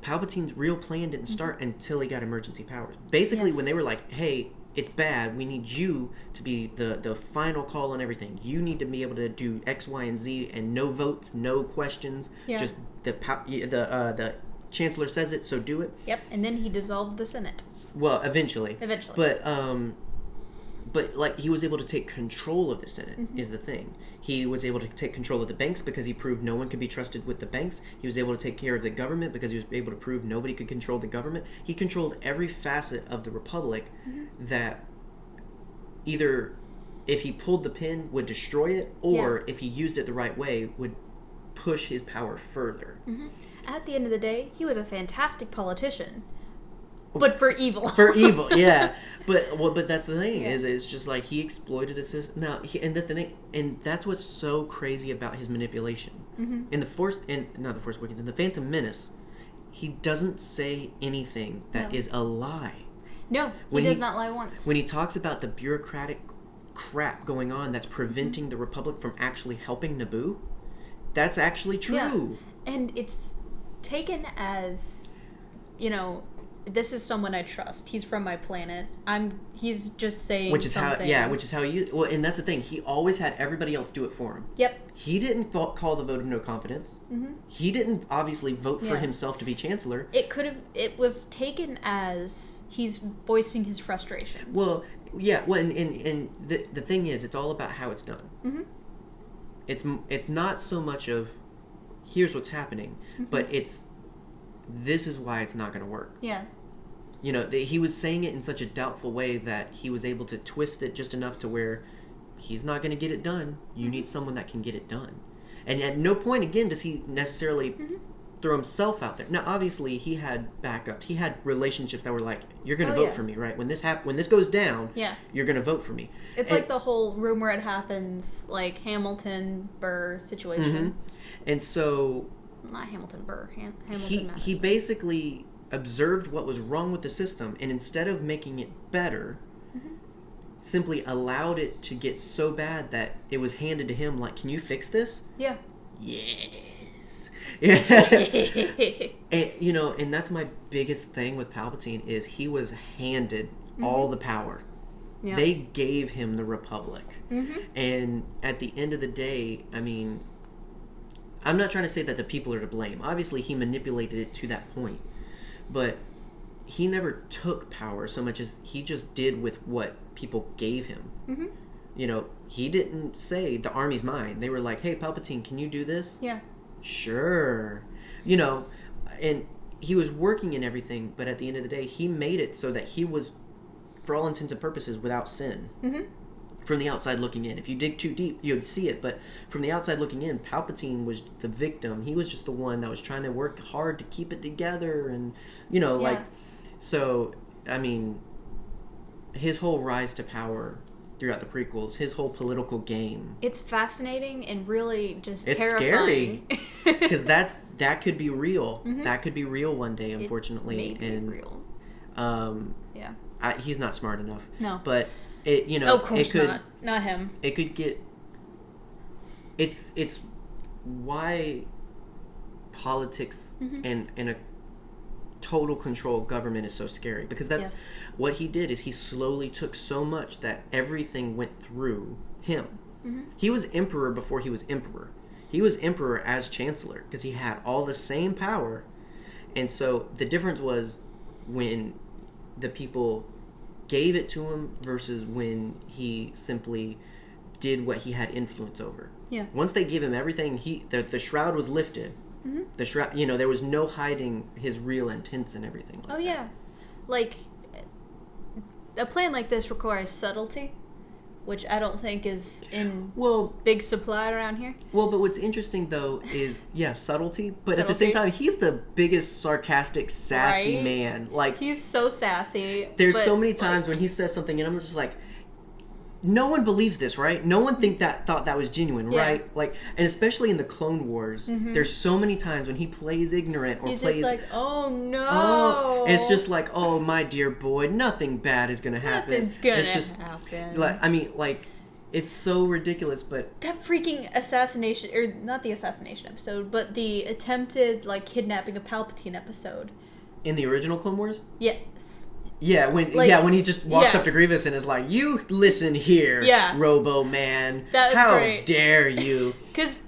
Palpatine's real plan didn't start until he got emergency powers. Basically, when they were like, hey, it's bad, we need you to be the final call on everything. You need to be able to do X, Y, and Z, and no votes, no questions. Just the chancellor says it, so do it. Yep, and then he dissolved the Senate. Well, eventually. But like, he was able to take control of the Senate is the thing. He was able to take control of the banks because he proved no one could be trusted with the banks. He was able to take care of the government because he was able to prove nobody could control the government. He controlled every facet of the Republic that either, if he pulled the pin, would destroy it, or if he used it the right way, would push his power further. At the end of the day, he was a fantastic politician. But for evil. For evil, yeah. But that's the thing, is it's just like he exploited a system. Now, and that's what's so crazy about his manipulation. In the Force Awakens, in the Phantom Menace, he doesn't say anything that is a lie. No, he does not lie once. When he talks about the bureaucratic crap going on that's preventing the Republic from actually helping Naboo, that's actually true. Yeah. And it's taken as, you know, this is someone I trust. He's from my planet. He's just saying something. Which is how you... Well, and that's the thing. He always had everybody else do it for him. Yep. He didn't call the vote of no confidence. He didn't obviously vote for himself to be chancellor. It was taken as he's voicing his frustrations. Well, yeah. Well, and the thing is, it's all about how it's done. It's not so much of, here's what's happening, but it's this is why it's not going to work. Yeah. You know, he was saying it in such a doubtful way that he was able to twist it just enough to where he's not going to get it done. You need someone that can get it done. And at no point, again, does he necessarily throw himself out there. Now, obviously, he had backups. He had relationships that were like, you're going to vote for me, right? When this goes down, you're going to vote for me. It's like the whole room where it happens, like Hamilton Burr situation. And so... Not Hamilton Burr. Hamilton Madison. He basically observed what was wrong with the system, and instead of making it better, simply allowed it to get so bad that it was handed to him like, can you fix this? Yeah. Yes. And, you know, and that's my biggest thing with Palpatine is he was handed all the power. Yeah. They gave him the Republic. And at the end of the day, I mean, I'm not trying to say that the people are to blame. Obviously, he manipulated it to that point. But he never took power so much as he just did with what people gave him. You know, he didn't say, the army's mine. They were like, hey, Palpatine, can you do this? Yeah. Sure. You know, and he was working in everything, but at the end of the day, he made it so that he was, for all intents and purposes, without sin. From the outside looking in. If you dig too deep, you'd see it. But from the outside looking in, Palpatine was the victim. He was just the one that was trying to work hard to keep it together. And, you know, like... So, I mean, his whole rise to power throughout the prequels, his whole political game. It's fascinating and really just it's terrifying. It's scary. Because that could be real. That could be real one day, unfortunately. It may be real. He's not smart enough. No. But... It, you know, of course it could, not him. It could get. It's why politics and a total control government is so scary, because that's what he did. Is he slowly took so much that everything went through him. He was emperor before he was emperor. He was emperor as chancellor because he had all the same power, and so the difference was when the people gave it to him versus when he simply did what he had influence over. Yeah. Once they gave him everything, the shroud was lifted. The shroud, you know, there was no hiding his real intents and everything. Like that. Like a plan like this requires subtlety, which I don't think is in big supply around here. Well, but what's interesting though is subtlety, but at the same time he's the biggest sarcastic, sassy man. Like he's so sassy. There's so many times when he says something and I'm just like, no one believes this, right? No one thought that was genuine, right? Like, and especially in the Clone Wars, there's so many times when he plays ignorant or he's plays just like, oh no. And it's just like, oh my dear boy, nothing bad is gonna happen. Nothing's gonna happen. Like, I mean, like, it's so ridiculous, but that freaking assassination, or not the assassination episode, but the attempted like kidnapping of Palpatine episode. In the original Clone Wars? Yes. Yeah, when he just walks up to Grievous and is like, "You listen here, Robo Man. How great. Dare you?" Because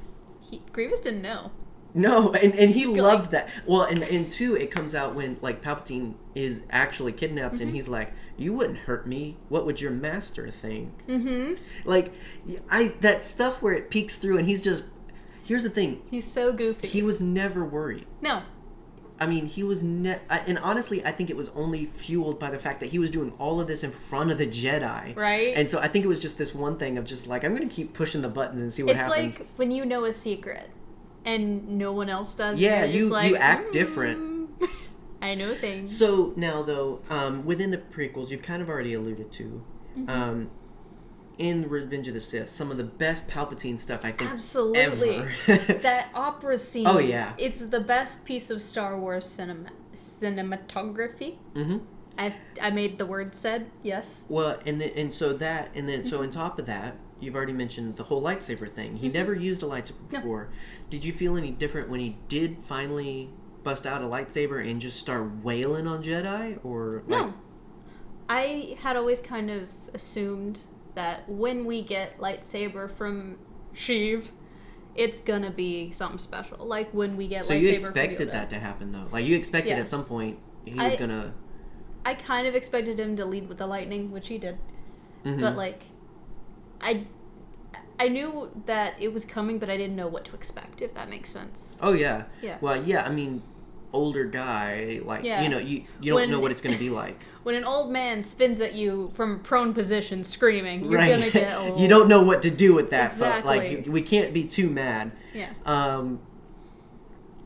Grievous didn't know. No, and he loved that. Well, and two, it comes out when like Palpatine is actually kidnapped, and he's like, "You wouldn't hurt me. What would your master think?" Like, that stuff where it peeks through, and he's just. Here's the thing. He's so goofy. He was never worried. No. I mean, he was and honestly, I think it was only fueled by the fact that he was doing all of this in front of the Jedi. Right. And so I think it was just this one thing of just like, I'm going to keep pushing the buttons and see what happens. It's like when you know a secret and no one else does. Yeah, and you're just you act different. I know things. So now, though, within the prequels, you've kind of already alluded to, in Revenge of the Sith, some of the best Palpatine stuff I think ever. That opera scene. Oh yeah, it's the best piece of Star Wars cinematography. I made the word said. Yes. Well, so on top of that, you've already mentioned the whole lightsaber thing. He never used a lightsaber before. Did you feel any different when he did finally bust out a lightsaber and just start wailing on Jedi, or like... No? I had always kind of assumed that when we get lightsaber from Sheev, it's gonna be something special. Like when we get lightsaber from Yoda. So you expected that to happen, though? Like you expected at some point he was gonna... I kind of expected him to lead with the lightning, which he did. But like, I knew that it was coming, but I didn't know what to expect, if that makes sense. Oh yeah. Yeah. Well, yeah, I mean, older guy, like, you know, you don't know what it's going to be like. When an old man spins at you from prone position screaming, you're going to get a little... You don't know what to do with that. Exactly. Like, we can't be too mad. Yeah.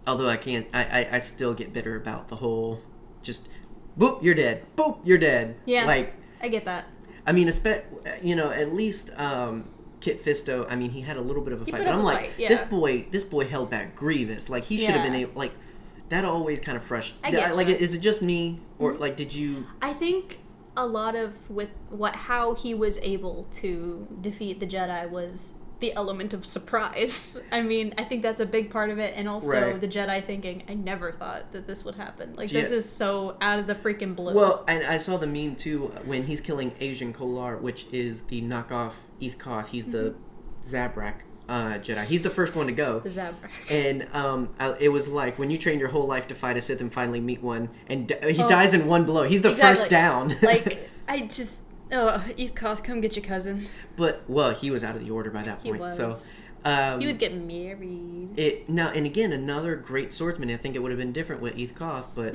Although I still get bitter about the whole, just, boop, you're dead. Boop, you're dead. Yeah, like, I get that. I mean, you know, at least Kit Fisto, I mean, he had a little bit of a fight. But I'm like, this boy held back Grievous. Like, he should have been able, like, that always kind of frustrated. Like, is it just me? Or, like, did you... I think a lot of how he was able to defeat the Jedi was the element of surprise. I mean, I think that's a big part of it. And also the Jedi thinking, I never thought that this would happen. Like, this is so out of the freaking blue. Well, and I saw the meme, too, when he's killing Asian Kolar, which is the knockoff Eth Koth. He's the Zabrak Jedi. He's the first one to go. The Zabrak. And it was like, when you train your whole life to fight a Sith and finally meet one, and he dies in one blow. He's the first down. Like, I just... Oh, Eth Koth, come get your cousin. But, well, he was out of the order by that point. He was. So, he was getting married. And again, another great swordsman. I think it would have been different with Eth Koth, but,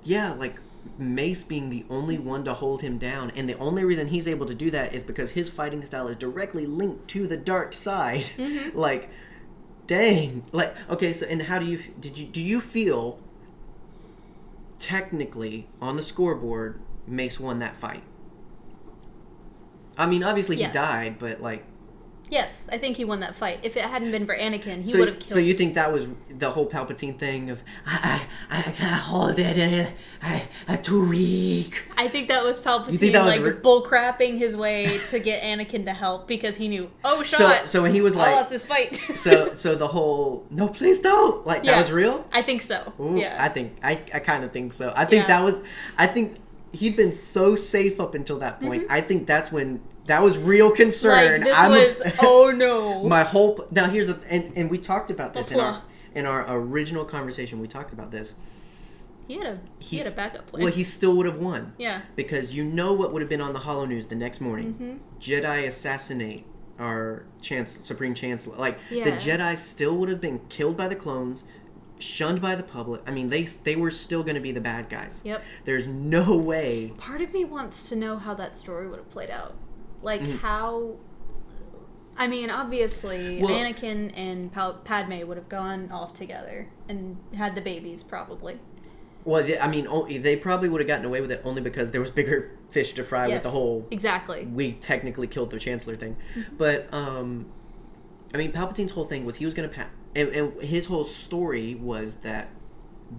yeah, like, Mace being the only one to hold him down, and the only reason he's able to do that is because his fighting style is directly linked to the dark side. Like, dang. Like, okay, so, and how do you feel, technically, on the scoreboard, Mace won that fight? I mean, obviously he died, but like... Yes, I think he won that fight. If it hadn't been for Anakin, he would have killed him. So you think that was the whole Palpatine thing of, I can't hold it, I'm too weak. I think that was Palpatine, bullcrapping his way to get Anakin to help because he knew, So when he was like... I lost this fight. so the whole, no, please don't, like, that was real? I think so. Ooh, yeah. I kind of think so. I think he'd been so safe up until that point. I think that's when that was real concern. Like, this was oh no. My whole now here's and we talked about this in our original conversation. We talked about this. He had a backup plan. Well, he still would have won. Yeah. Because you know what would have been on the Holo News the next morning. Jedi assassinate our Supreme Chancellor. Like, the Jedi still would have been killed by the clones, shunned by the public. I mean, they were still going to be the bad guys. Yep. There's no way. Part of me wants to know how that story would have played out. Like, how... I mean, obviously, Anakin and Padme would have gone off together and had the babies, probably. Well, they probably would have gotten away with it only because there was bigger fish to fry with the whole... Exactly. We technically killed the Chancellor thing. But, I mean, Palpatine's whole thing was he was going to... And his whole story was that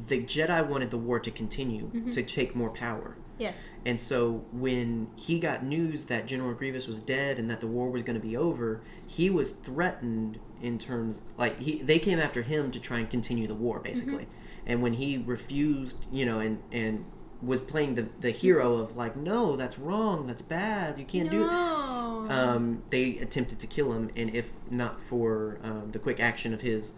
the Jedi wanted the war to continue, to take more power. Yes. And so when he got news that General Grievous was dead and that the war was going to be over, he was threatened in terms... Like, they came after him to try and continue the war, basically. And when he refused, and was playing the hero of, like, no, that's wrong, that's bad, you can't do it. They attempted to kill him, and if not for the quick action of his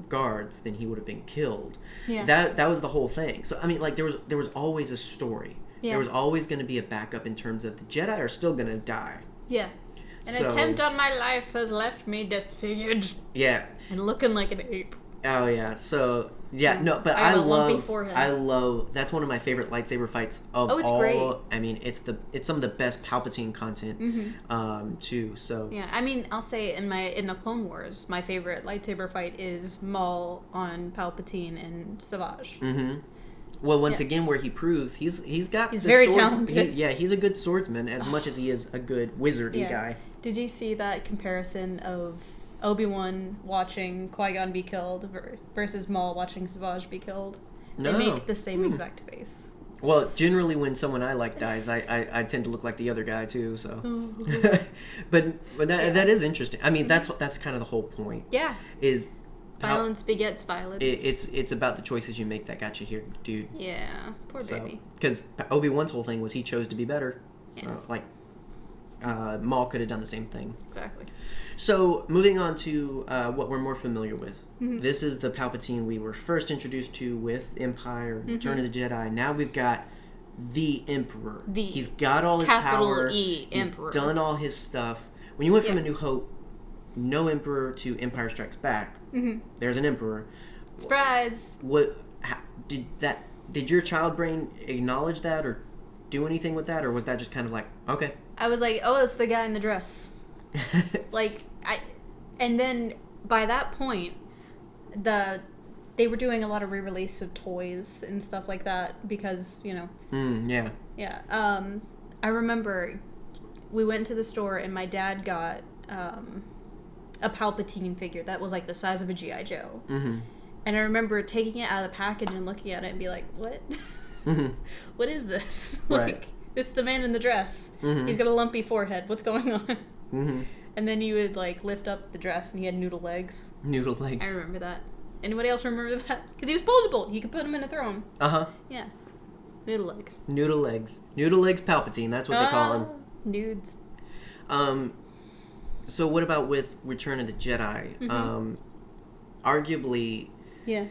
guards, then he would have been killed. Yeah. That was the whole thing. So, I mean, like, there was always a story. Yeah. There was always going to be a backup in terms of the Jedi are still going to die. Yeah. An attempt on my life has left me disfigured. Yeah. And looking like an ape. Oh, yeah. So... Yeah, no, but I love that's one of my favorite lightsaber fights of all. Great. I mean, it's some of the best Palpatine content too. So yeah, I mean, I'll say in the Clone Wars, my favorite lightsaber fight is Maul on Palpatine and Savage. Well, once again, where he proves he's very talented. He's a good swordsman as much as he is a good wizardy guy. Did you see that comparison of Obi-Wan watching Qui-Gon be killed versus Maul watching Savage be killed? No. They make the same exact face. Well, generally when someone I like dies, I tend to look like the other guy too. So, but that is interesting. I mean, that's kind of the whole point. Yeah. Is violence begets violence. It's about the choices you make that got you here, dude. Yeah, poor baby. Because Obi-Wan's whole thing was he chose to be better. So, like, Maul could have done the same thing. Exactly. So, moving on to what we're more familiar with. This is the Palpatine we were first introduced to with Empire, Return of the Jedi. Now we've got the Emperor. He's got all his power. E, Emperor. He's done all his stuff. When you went from A New Hope, no Emperor, to Empire Strikes Back, there's an Emperor. Surprise! Did your child brain acknowledge that or do anything with that, or was that just kind of like, okay? I was like, oh, it's the guy in the dress. And then by that point, they were doing a lot of re-release of toys and stuff like that because, yeah. Yeah. I remember we went to the store and my dad got a Palpatine figure that was like the size of a G.I. Joe. Mm-hmm. And I remember taking it out of the package and looking at it and be like, what? Mm-hmm. What is this? Right. It's the man in the dress. Mm-hmm. He's got a lumpy forehead. What's going on? Mm-hmm. And then you would lift up the dress and he had noodle legs. Noodle legs. I remember that. Anybody else remember that? Because he was posable. You could put him in a throne. Uh-huh. Yeah. Noodle legs. Noodle legs. Noodle legs Palpatine. That's what they call him. Nudes. So what about with Return of the Jedi? Mm-hmm. Arguably... Yeah.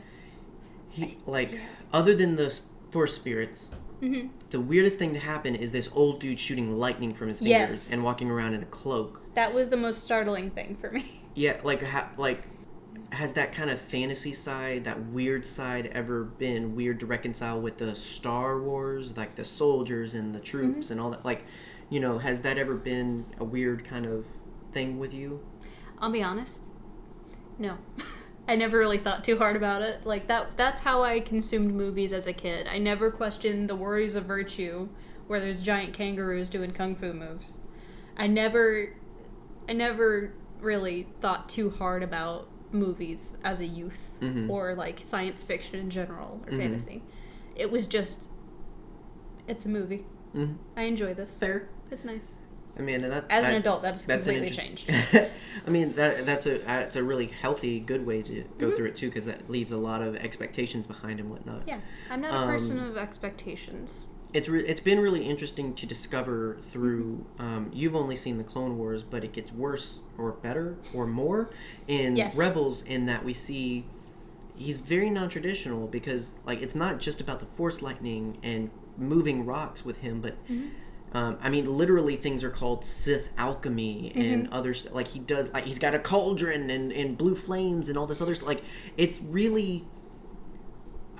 Other than the Force spirits, mm-hmm. the weirdest thing to happen is this old dude shooting lightning from his fingers and walking around in a cloak. That was the most startling thing for me. Yeah, has that kind of fantasy side, that weird side, ever been weird to reconcile with the Star Wars, like the soldiers and the troops mm-hmm. and all that? Has that ever been a weird kind of thing with you? I'll be honest. No. I never really thought too hard about it. That's how I consumed movies as a kid. I never questioned the worries of virtue where there's giant kangaroos doing kung fu moves. I never really thought too hard about movies as a youth mm-hmm. or science fiction in general or mm-hmm. fantasy. It was just, it's a movie. Mm-hmm. I enjoy this. Fair. It's nice. I mean, as an adult, that just completely changed. I mean, that's a really healthy, good way to go mm-hmm. through it too, because that leaves a lot of expectations behind and whatnot. Yeah, I'm not a person of expectations. It's been really interesting to discover through. You've only seen the Clone Wars, but it gets worse or better or more in Rebels, in that we see he's very non-traditional because it's not just about the Force lightning and moving rocks with him, but. Mm-hmm. I mean, literally, things are called Sith alchemy and mm-hmm. other stuff. He does, he's got a cauldron and blue flames and all this other stuff. It's really,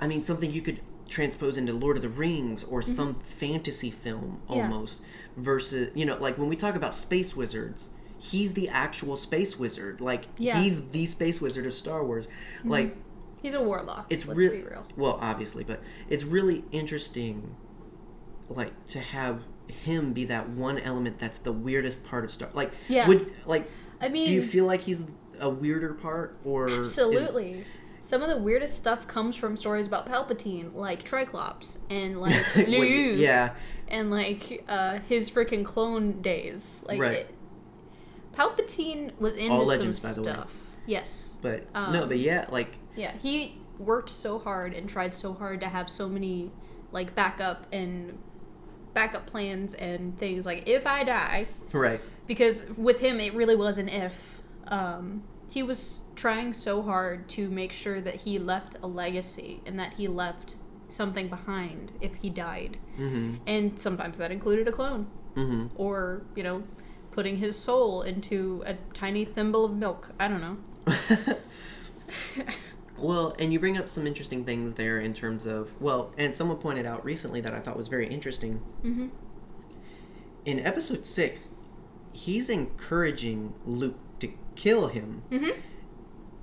I mean, something you could transpose into Lord of the Rings or mm-hmm. some fantasy film almost. Yeah. Versus, when we talk about space wizards, he's the actual space wizard. He's the space wizard of Star Wars. Mm-hmm. He's a warlock. Let's be real. Well, obviously, but it's really interesting. To have him be that one element that's the weirdest part of Star. I mean, do you feel like he's a weirder part, or absolutely? Some of the weirdest stuff comes from stories about Palpatine, like Triclops and Luke, yeah, and his freaking clone days. Right. Palpatine was into all legends, some by the stuff. way. Yes, but yeah, he worked so hard and tried so hard to have so many backup plans and things if I die, right, because with him it really was an if. He was trying so hard to make sure that he left a legacy and that he left something behind if he died, mm-hmm. and sometimes that included a clone, mm-hmm. or putting his soul into a tiny thimble of milk. I don't know. Well, and you bring up some interesting things there in terms of, and someone pointed out recently that I thought was very interesting. Mm-hmm. In episode 6, he's encouraging Luke to kill him. Mm-hmm.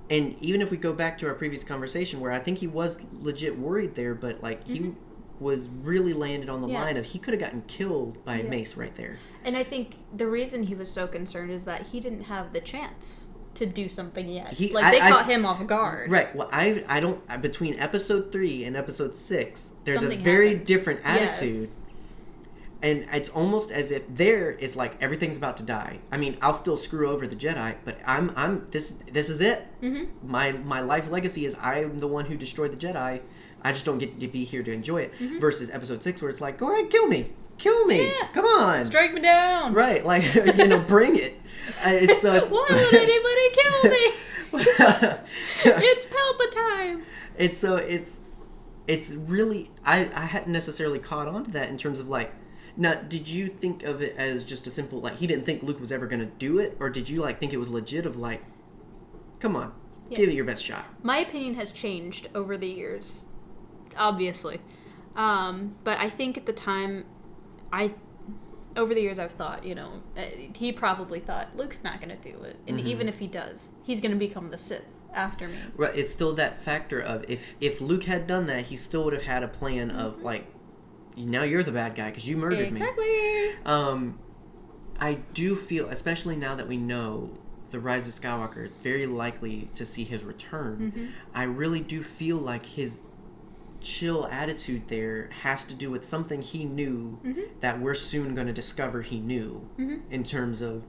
And even if we go back to our previous conversation where I think he was legit worried there, but mm-hmm. he was really landed on the line of he could have gotten killed by a mace right there. And I think the reason he was so concerned is that he didn't have the chance to do something yet. They caught him off guard. Right. Well, I don't. Between episode 3 and episode 6, there's something a very happened. Different attitude. Yes. And it's almost as if there is everything's about to die. I mean, I'll still screw over the Jedi, but this is it. Mm-hmm. My life legacy is I'm the one who destroyed the Jedi. I just don't get to be here to enjoy it. Mm-hmm. Versus episode 6 where it's go ahead, kill me. Yeah. Come on. Strike me down. Right. Bring it. Why would anybody kill me? It's Palpatine. It's really I hadn't necessarily caught on to that in terms of now, did you think of it as just a simple he didn't think Luke was ever going to do it, or did you think it was legit of come on, Give it your best shot. My opinion has changed over the years, obviously. But I think at the time, over the years I've thought, he probably thought, Luke's not going to do it. And even if he does, he's going to become the Sith after me. Right, it's still that factor of, if Luke had done that, he still would have had a plan of, like, now you're the bad guy because you murdered me. Exactly. I do feel, especially now that we know the Rise of Skywalker, it's very likely to see his return. I really do feel like his chill attitude there has to do with something he knew that we're soon going to discover he knew in terms of,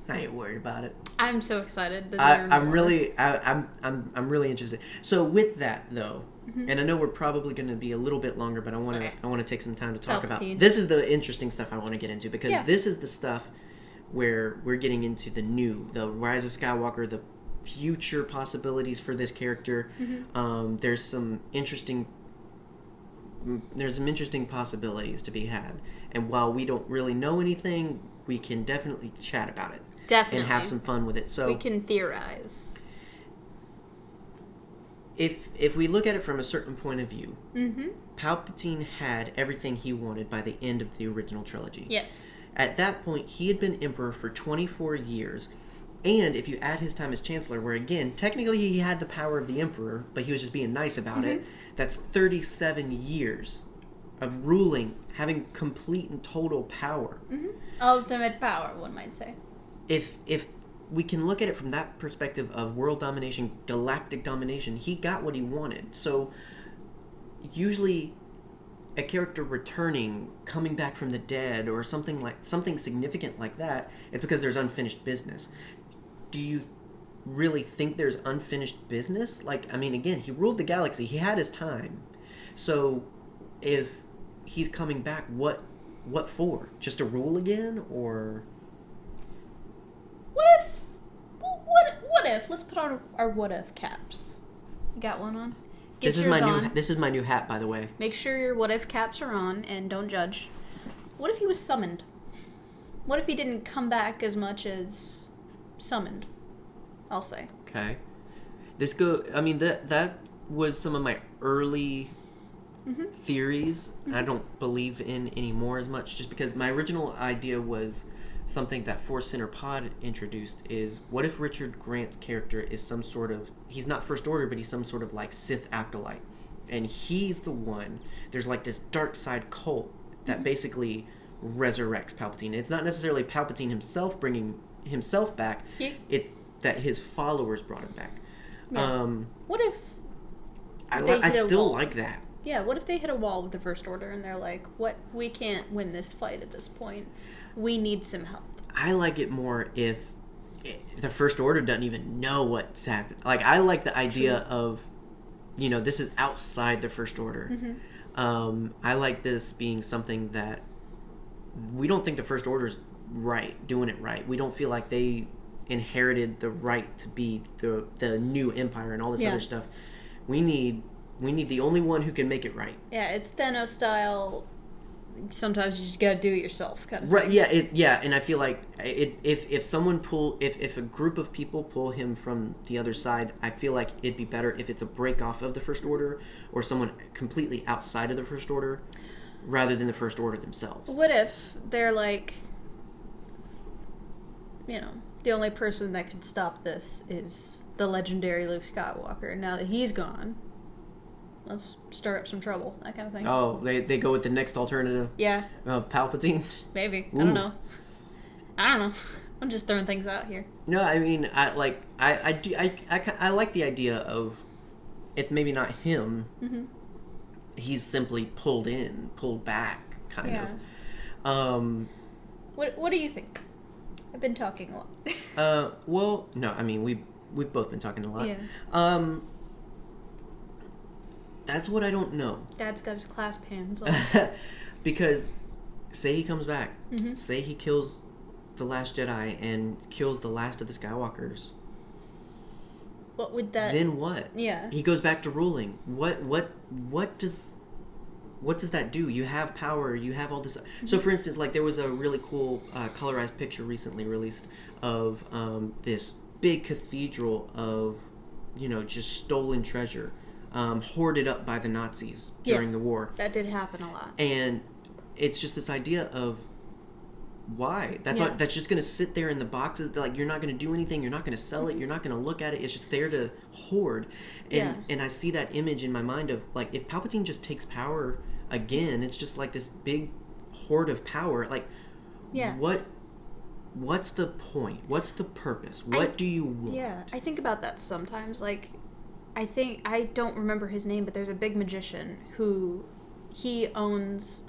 I ain't worried about it. I'm so excited. I'm really interested. So with that though, and I know we're probably going to be a little bit longer, but I want to take some time to talk about. This is the interesting stuff I want to get into, because this is the stuff where we're getting into the Rise of Skywalker, the future possibilities for this character. There's some interesting possibilities to be had, and while we don't really know anything, we can definitely chat about it. Definitely. And have some fun with it. So we can theorize. If we look at it from a certain point of view, Palpatine had everything he wanted by the end of the original trilogy. Yes. At that point, he had been Emperor for 24 years. And if you add his time as Chancellor, where again, technically he had the power of the Emperor, but he was just being nice about it, that's 37 years of ruling, having complete and total power. Ultimate power, one might say. If we can look at it from that perspective of world domination, galactic domination, he got what he wanted. So usually a character returning, coming back from the dead, or something significant like that, is because there's unfinished business. Do you really think there's unfinished business? Like, I mean, again, he ruled the galaxy. He had his time. So if he's coming back, what for? Just to rule again, or... What if? Let's put on our what if caps. You got one on? This is my new hat, by the way. Make sure your what if caps are on and don't judge. What if he was summoned? What if he didn't come back as much as summoned? I'll say. Okay. That was some of my early theories. I don't believe in anymore as much, just because my original idea was something that Force Center Pod introduced is, what if Richard Grant's character is some sort of, he's not First Order, but he's some sort of like Sith acolyte, and he's the one, there's like this dark side cult that basically resurrects Palpatine. It's not necessarily Palpatine himself bringing himself back, it's that his followers brought him back. What if I still like that. Yeah, what if they hit a wall with the First Order and they're like, we can't win this fight at this point. We need some help. I like it more if the First Order doesn't even know what's happening. Like, I like the idea of, this is outside the First Order. I like this being something that we don't think the First Order's doing it right. We don't feel like they inherited the right to be the new Empire and all this other stuff. We need the only one who can make it right. Yeah, it's Thanos style. Sometimes you just gotta do it yourself, kind of right thing. And I feel like if a group of people pull him from the other side, I feel like it'd be better if it's a break off of the First Order, or someone completely outside of the First Order, rather than the First Order themselves. What if they're like, the only person that could stop this is the legendary Luke Skywalker, and now that he's gone, let's stir up some trouble, that kind of thing. Oh, they go with the next alternative? Yeah. Of Palpatine? Maybe. Ooh. I don't know. I'm just throwing things out here. No, I mean, I like the idea of, it's maybe not him. He's simply pulled back, kind of. What do you think? I've been talking a lot. Well, no, I mean, we've both been talking a lot. Yeah. That's what I don't know. Dad's got his clasp hands on. Because, say he comes back. Say he kills the Last Jedi and kills the last of the Skywalkers. What would that... Then what? Yeah. He goes back to ruling. What does that do? You have power. You have all this... So, for instance, like, there was a really cool colorized picture recently released of this big cathedral of just stolen treasure, hoarded up by the Nazis during the war. That did happen a lot. And it's just this idea of why. That's just going to sit there in the boxes. Like, you're not going to do anything. You're not going to sell it. You're not going to look at it. It's just there to hoard. And I see that image in my mind of, like, if Palpatine just takes power again, it's just like this big hoard of power. Like, what's the point? What's the purpose? What do you want? Yeah, I think about that sometimes. Like, I don't remember his name, but there's a big magician who he owns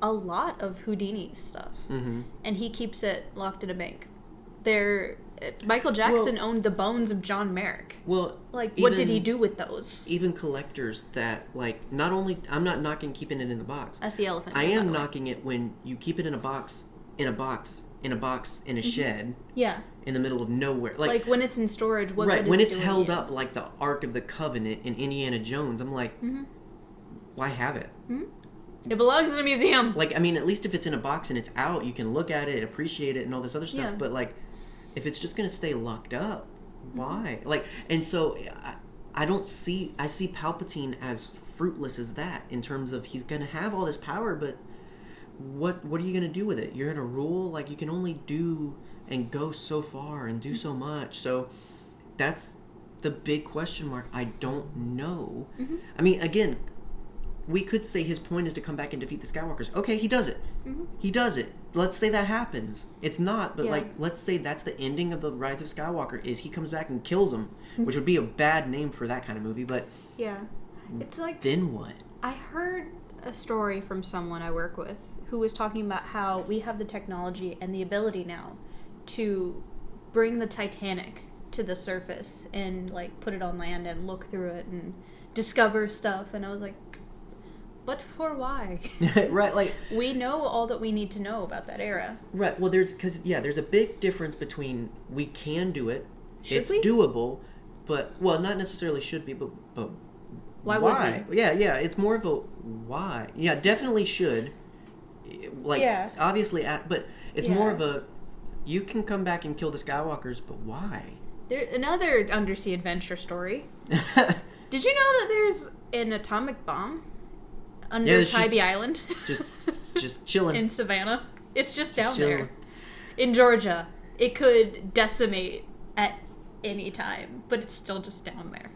a lot of Houdini's stuff, and he keeps it locked in a bank. Michael Jackson owned the bones of John Merrick. Well, like, what did he do with those? Even collectors that, like, not only, I'm not knocking keeping it in the box. That's the elephant. I am knocking it when you keep it in a box, in a shed. Yeah. In the middle of nowhere. Like when it's in storage, what right, when it's held up like the Ark of the Covenant in Indiana Jones, I'm like, why have it? It belongs in a museum. Like, I mean, at least if it's in a box and it's out, you can look at it, appreciate it, and all this other stuff. Yeah. But, like, if it's just going to stay locked up, why? Like, and so I see Palpatine as fruitless as that, in terms of he's going to have all this power, but what are you going to do with it? You're going to rule? Like, you can only do and go so far and do so much. So that's the big question mark. I don't know. I mean, again, we could say his point is to come back and defeat the Skywalkers. Okay, he does it. He does it. Let's say that happens. It's not, but like, let's say that's the ending of the Rise of Skywalker, is he comes back and kills him, which would be a bad name for that kind of movie, but it's like, then what? I heard a story from someone I work with who was talking about how we have the technology and the ability now to bring the Titanic to the surface and, like, put it on land and look through it and discover stuff, and I was like, but for why? Right, like, we know all that we need to know about that era. Right. Well, there's a big difference between we can do it, it's we? doable, but, well, not necessarily should be, but why would we? Yeah, it's more of a why. Yeah, definitely should. Like, obviously, but it's more of a, you can come back and kill the Skywalkers, but why? There's another undersea adventure story. Did you know that there's an atomic bomb under Tybee Island? Just chilling. In Savannah. It's just down there. In Georgia. It could decimate at any time, but it's still just down there.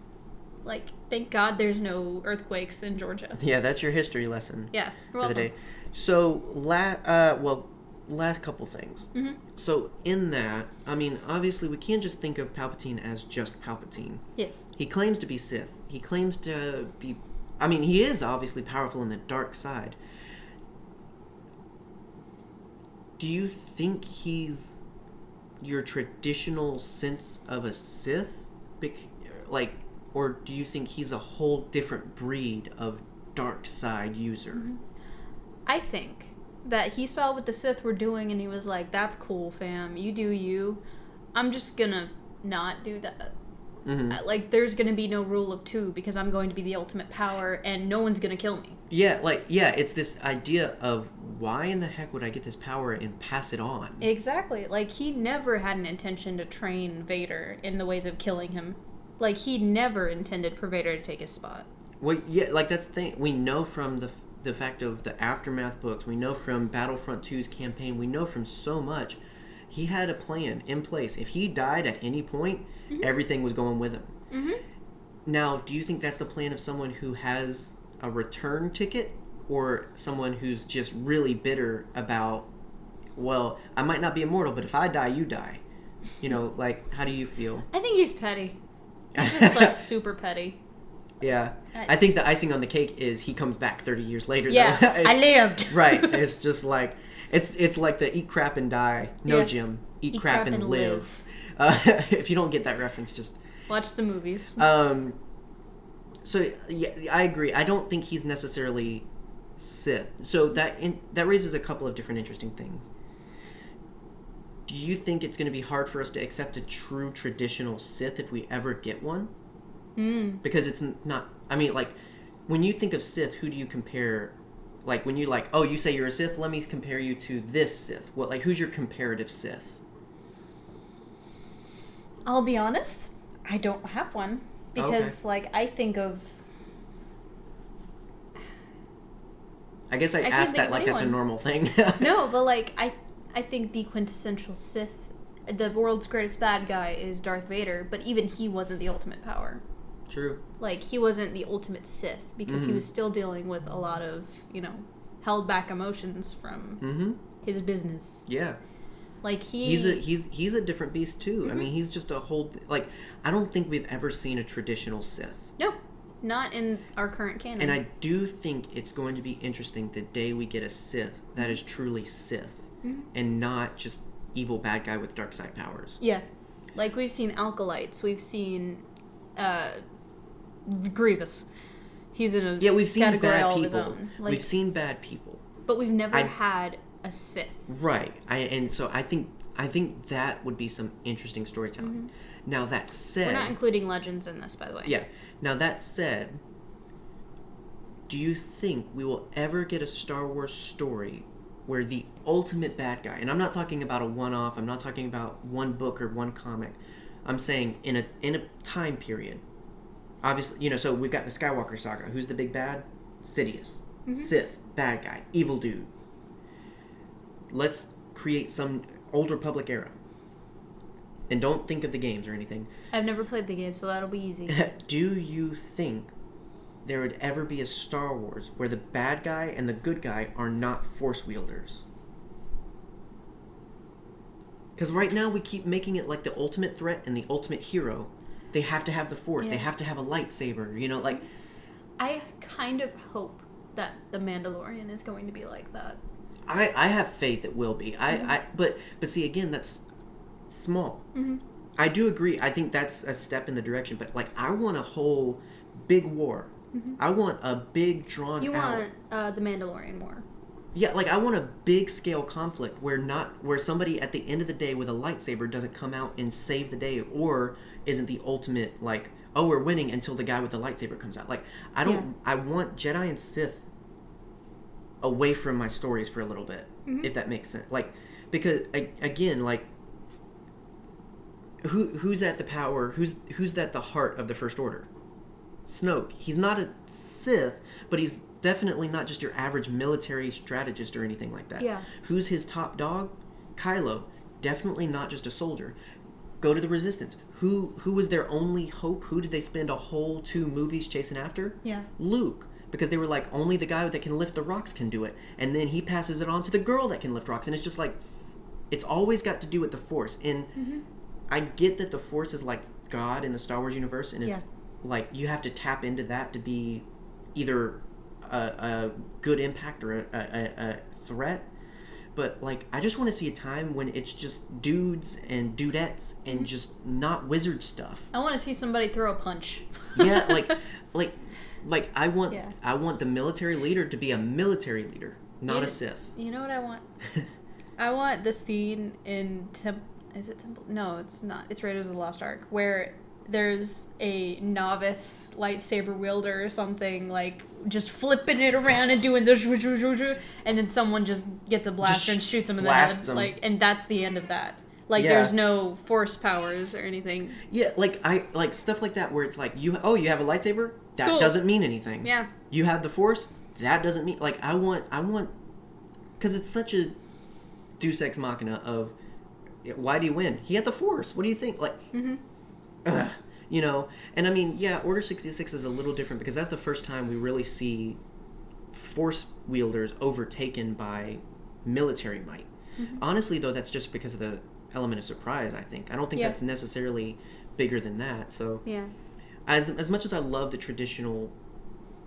Like, thank God there's no earthquakes in Georgia. Yeah, that's your history lesson. Yeah, for the day. So, last couple things. So, in that, I mean, obviously we can't just think of Palpatine as just Palpatine. Yes. He claims to be Sith. He claims to be... I mean, he is obviously powerful in the dark side. Do you think he's your traditional sense of a Sith? Like, or do you think he's a whole different breed of dark side user? I think that he saw what the Sith were doing and he was like, that's cool, fam. You do you. I'm just gonna not do that. Like, there's gonna be no rule of two because I'm going to be the ultimate power and no one's gonna kill me. Yeah, it's this idea of why in the heck would I get this power and pass it on? Exactly. Like, he never had an intention to train Vader in the ways of killing him. Like, he never intended for Vader to take his spot. Well, yeah, like, that's the thing. We know from the fact of the Aftermath books, we know from Battlefront 2's campaign, we know from so much, he had a plan in place. If he died at any point, everything was going with him. Now, do you think that's the plan of someone who has a return ticket, or someone who's just really bitter about, well, I might not be immortal, but if I die, you die? You know, like, how do you feel? I think he's petty. He's just, like, super petty. Yeah. I think the icing on the cake is he comes back 30 years later. Yeah, though. I lived. Right. It's just like, it's like the eat crap and die. No, Jim. Eat crap and live. If you don't get that reference, just... watch the movies. So, yeah, I agree. I don't think he's necessarily Sith. So that raises a couple of different interesting things. Do you think it's going to be hard for us to accept a true traditional Sith if we ever get one? Because it's not... I mean, like, when you think of Sith, who do you compare... Like, when you, like, oh, you say you're a Sith, let me compare you to this Sith. What, like, who's your comparative Sith? I'll be honest, I don't have one. Because, like, I think of... I guess I asked that like that's a normal thing. No, but, like, I think the quintessential Sith, the world's greatest bad guy is Darth Vader, but even he wasn't the ultimate power. True. Like, he wasn't the ultimate Sith, because he was still dealing with a lot of, you know, held back emotions from his business. Yeah. Like, he's a different beast too. I mean, he's just a whole like, I don't think we've ever seen a traditional Sith. No, not in our current canon. And I do think it's going to be interesting the day we get a Sith that is truly Sith and not just evil bad guy with dark side powers. Yeah, like we've seen Alkalites, we've seen Grievous. He's in a we've seen category bad all of people. his own. Like, we've seen bad people, but we've never had a Sith. Right. So I think that would be some interesting storytelling. Now that said, we're not including legends in this, by the way. Yeah. Now that said, do you think we will ever get a Star Wars story where the ultimate bad guy, and I'm not talking about a one-off, I'm not talking about one book or one comic, I'm saying in a time period. Obviously, you know, so we've got the Skywalker saga. Who's the big bad? Sidious. Sith, bad guy, evil dude. Let's create some Old Republic era. And don't think of the games or anything. I've never played the game, so that'll be easy. Do you think there would ever be a Star Wars where the bad guy and the good guy are not Force wielders? Because right now we keep making it like the ultimate threat and the ultimate hero. They have to have the Force. Yeah. They have to have a lightsaber. You know, like... I kind of hope that The Mandalorian is going to be like that. I have faith it will be. But see, again, that's small. I do agree. I think that's a step in the direction. But, like, I want a whole big war. I want a big drawn out... You want The Mandalorian war. Yeah, like, I want a big scale conflict where somebody at the end of the day with a lightsaber doesn't come out and save the day, or isn't the ultimate, like, oh, we're winning until the guy with the lightsaber comes out. Like, I want Jedi and Sith away from my stories for a little bit, if that makes sense. Like, because, again, like, who's at the power, who's at the heart of the First Order? Snoke. He's not a Sith, but he's definitely not just your average military strategist or anything like that. Yeah. Who's his top dog? Kylo. Definitely not just a soldier. Go to the Resistance. Who was their only hope? Who did they spend a whole 2 movies chasing after? Yeah. Luke. Because they were like, only the guy that can lift the rocks can do it. And then he passes it on to the girl that can lift rocks. And it's just like, it's always got to do with the Force. And I get that the Force is like God in the Star Wars universe. And it's like, you have to tap into that to be either a good impact or a threat. But, like, I just want to see a time when it's just dudes and dudettes and just not wizard stuff. I want to see somebody throw a punch. Yeah, like I want the military leader to be a military leader, not a Sith. You know what I want? I want the scene in Is it Temple? No, it's not. It's Raiders of the Lost Ark, where there's a novice lightsaber wielder or something, like, just flipping it around and doing this, and then someone just gets a blaster and shoots him in the head. Like, and that's the end of that. Like, there's no force powers or anything. Yeah, like, I like stuff like that where it's like, you have a lightsaber? That doesn't mean anything. Yeah. You have the Force? That doesn't mean... Like, I want... Because it's such a deus ex machina of... Why do you win? He had the Force. What do you think? Like... you know? And I mean, yeah, Order 66 is a little different because that's the first time we really see Force wielders overtaken by military might. Honestly, though, that's just because of the element of surprise, I think. I don't think that's necessarily bigger than that. So... Yeah. As much as I love the traditional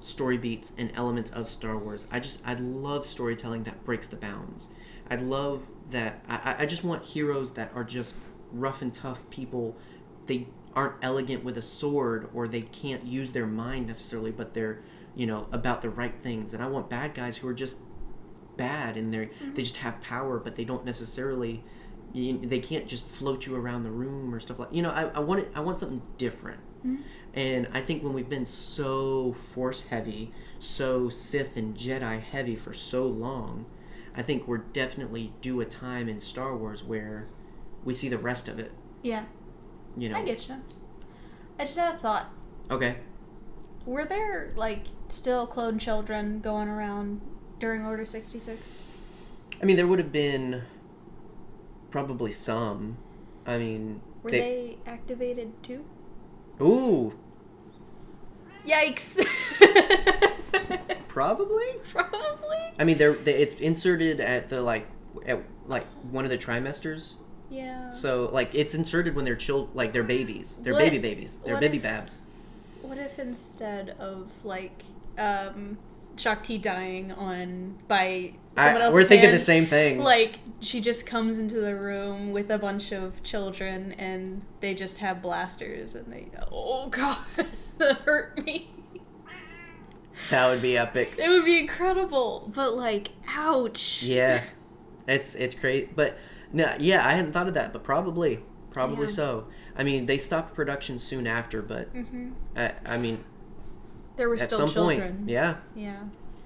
story beats and elements of Star Wars, I love storytelling that breaks the bounds. I love that. I just want heroes that are just rough and tough people. They aren't elegant with a sword, or they can't use their mind necessarily, but they're, you know, about the right things. And I want bad guys who are just bad, and they just have power, but they don't necessarily... They can't just float you around the room or stuff like... You know, I want something different. And I think when we've been so Force heavy, so Sith and Jedi heavy for so long, I think we're definitely due a time in Star Wars where we see the rest of it. Yeah. You know? I get you. I just had a thought. Okay. Were there, like, still clone children going around during Order 66? I mean, there would have been probably some. I mean... Were they activated too? Ooh! Yikes! Probably? Probably? I mean, it's inserted at the, like one of the trimesters. Yeah. So, like, it's inserted when they're they're babies. They're baby babies. They're baby babs. What if instead of, like, Shakti dying by someone else's We're thinking hand, the same thing. Like, she just comes into the room with a bunch of children and they just have blasters and they... Oh, God. That hurt me. That would be epic. It would be incredible. But, like, ouch. Yeah. It's crazy. But, no, yeah, I hadn't thought of that, but probably so. I mean, they stopped production soon after, but I mean, there were still children. Point, yeah.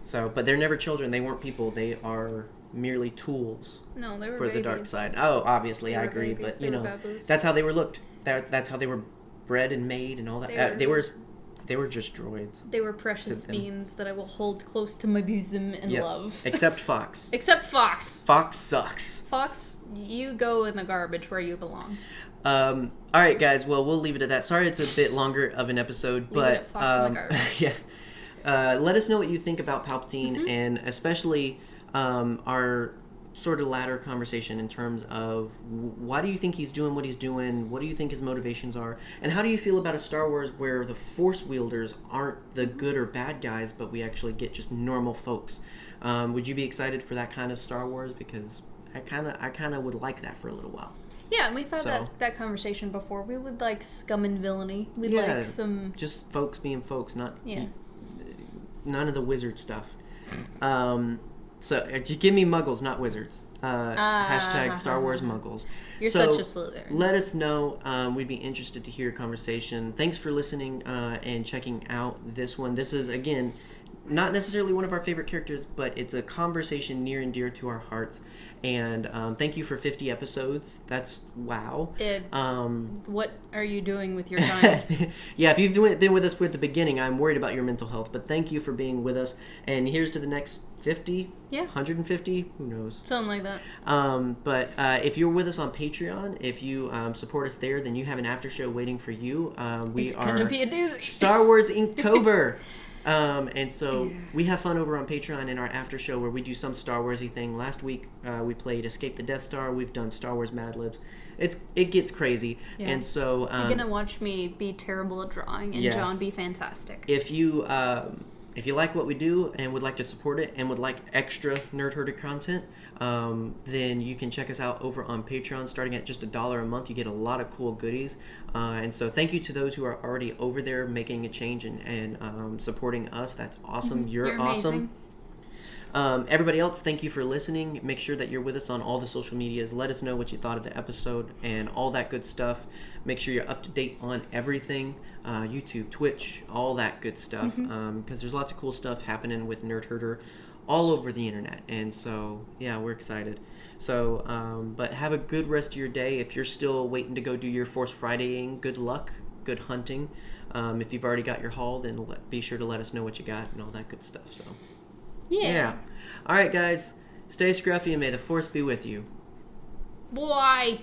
So, but they're never children. They weren't people. They are merely tools. No, they were for babies. the dark side. Oh, obviously, I agree. Babies. But you know, that's how they were looked. That's how they were bred and made and all that. They were just droids. They were precious beings that I will hold close to my bosom and love. Except Fox. Except Fox. Fox sucks. Fox, you go in the garbage where you belong. All right, guys. Well, we'll leave it at that. Sorry, it's a bit longer of an episode, but Fox in the garbage. yeah. Let us know what you think about Palpatine, and especially our sort of latter conversation in terms of why do you think he's doing what he's doing? What do you think his motivations are? And how do you feel about a Star Wars where the Force wielders aren't the good or bad guys, but we actually get just normal folks? Would you be excited for that kind of Star Wars? Because I kind of would like that for a little while. Yeah, and we've had that conversation before. We would like scum and villainy. We'd like some... Just folks being folks, not... Yeah. None of the wizard stuff. So, you give me muggles, not wizards. Hashtag Star Wars muggles. You're such a Slytherin. Let us know. We'd be interested to hear your conversation. Thanks for listening and checking out this one. This is, again, not necessarily one of our favorite characters, but it's a conversation near and dear to our hearts. And thank you for 50 episodes. That's wow. What are you doing with your time? Yeah, if you've been with us with the beginning, I'm worried about your mental health. But thank you for being with us. And here's to the next 50? Yeah. 150? Who knows? Something like that. But if you're with us on Patreon, if you support us there, then you have an after show waiting for you. It's gonna be a doozy. Star Wars Inktober. And so we have fun over on Patreon in our after show where we do some Star Warsy thing. Last week we played Escape the Death Star. We've done Star Wars Mad Libs. It gets crazy. Yeah. And so you're gonna watch me be terrible at drawing and John be fantastic. If you like what we do and would like to support it and would like extra Nerdherder content, then you can check us out over on Patreon. Starting at just $1 a month, you get a lot of cool goodies. And so thank you to those who are already over there making a change and supporting us. That's awesome. You're awesome. Everybody else, thank you for listening. Make sure that you're with us on all the social medias. Let us know what you thought of the episode and all that good stuff. Make sure you're up to date on everything. YouTube, Twitch, all that good stuff. Because there's lots of cool stuff happening with Nerdherder all over the internet. And so, yeah, we're excited. So, but have a good rest of your day. If you're still waiting to go do your Force Fridaying, good luck, good hunting. If you've already got your haul, then be sure to let us know what you got and all that good stuff. So, yeah. All right, guys. Stay scruffy and may the Force be with you. Bye.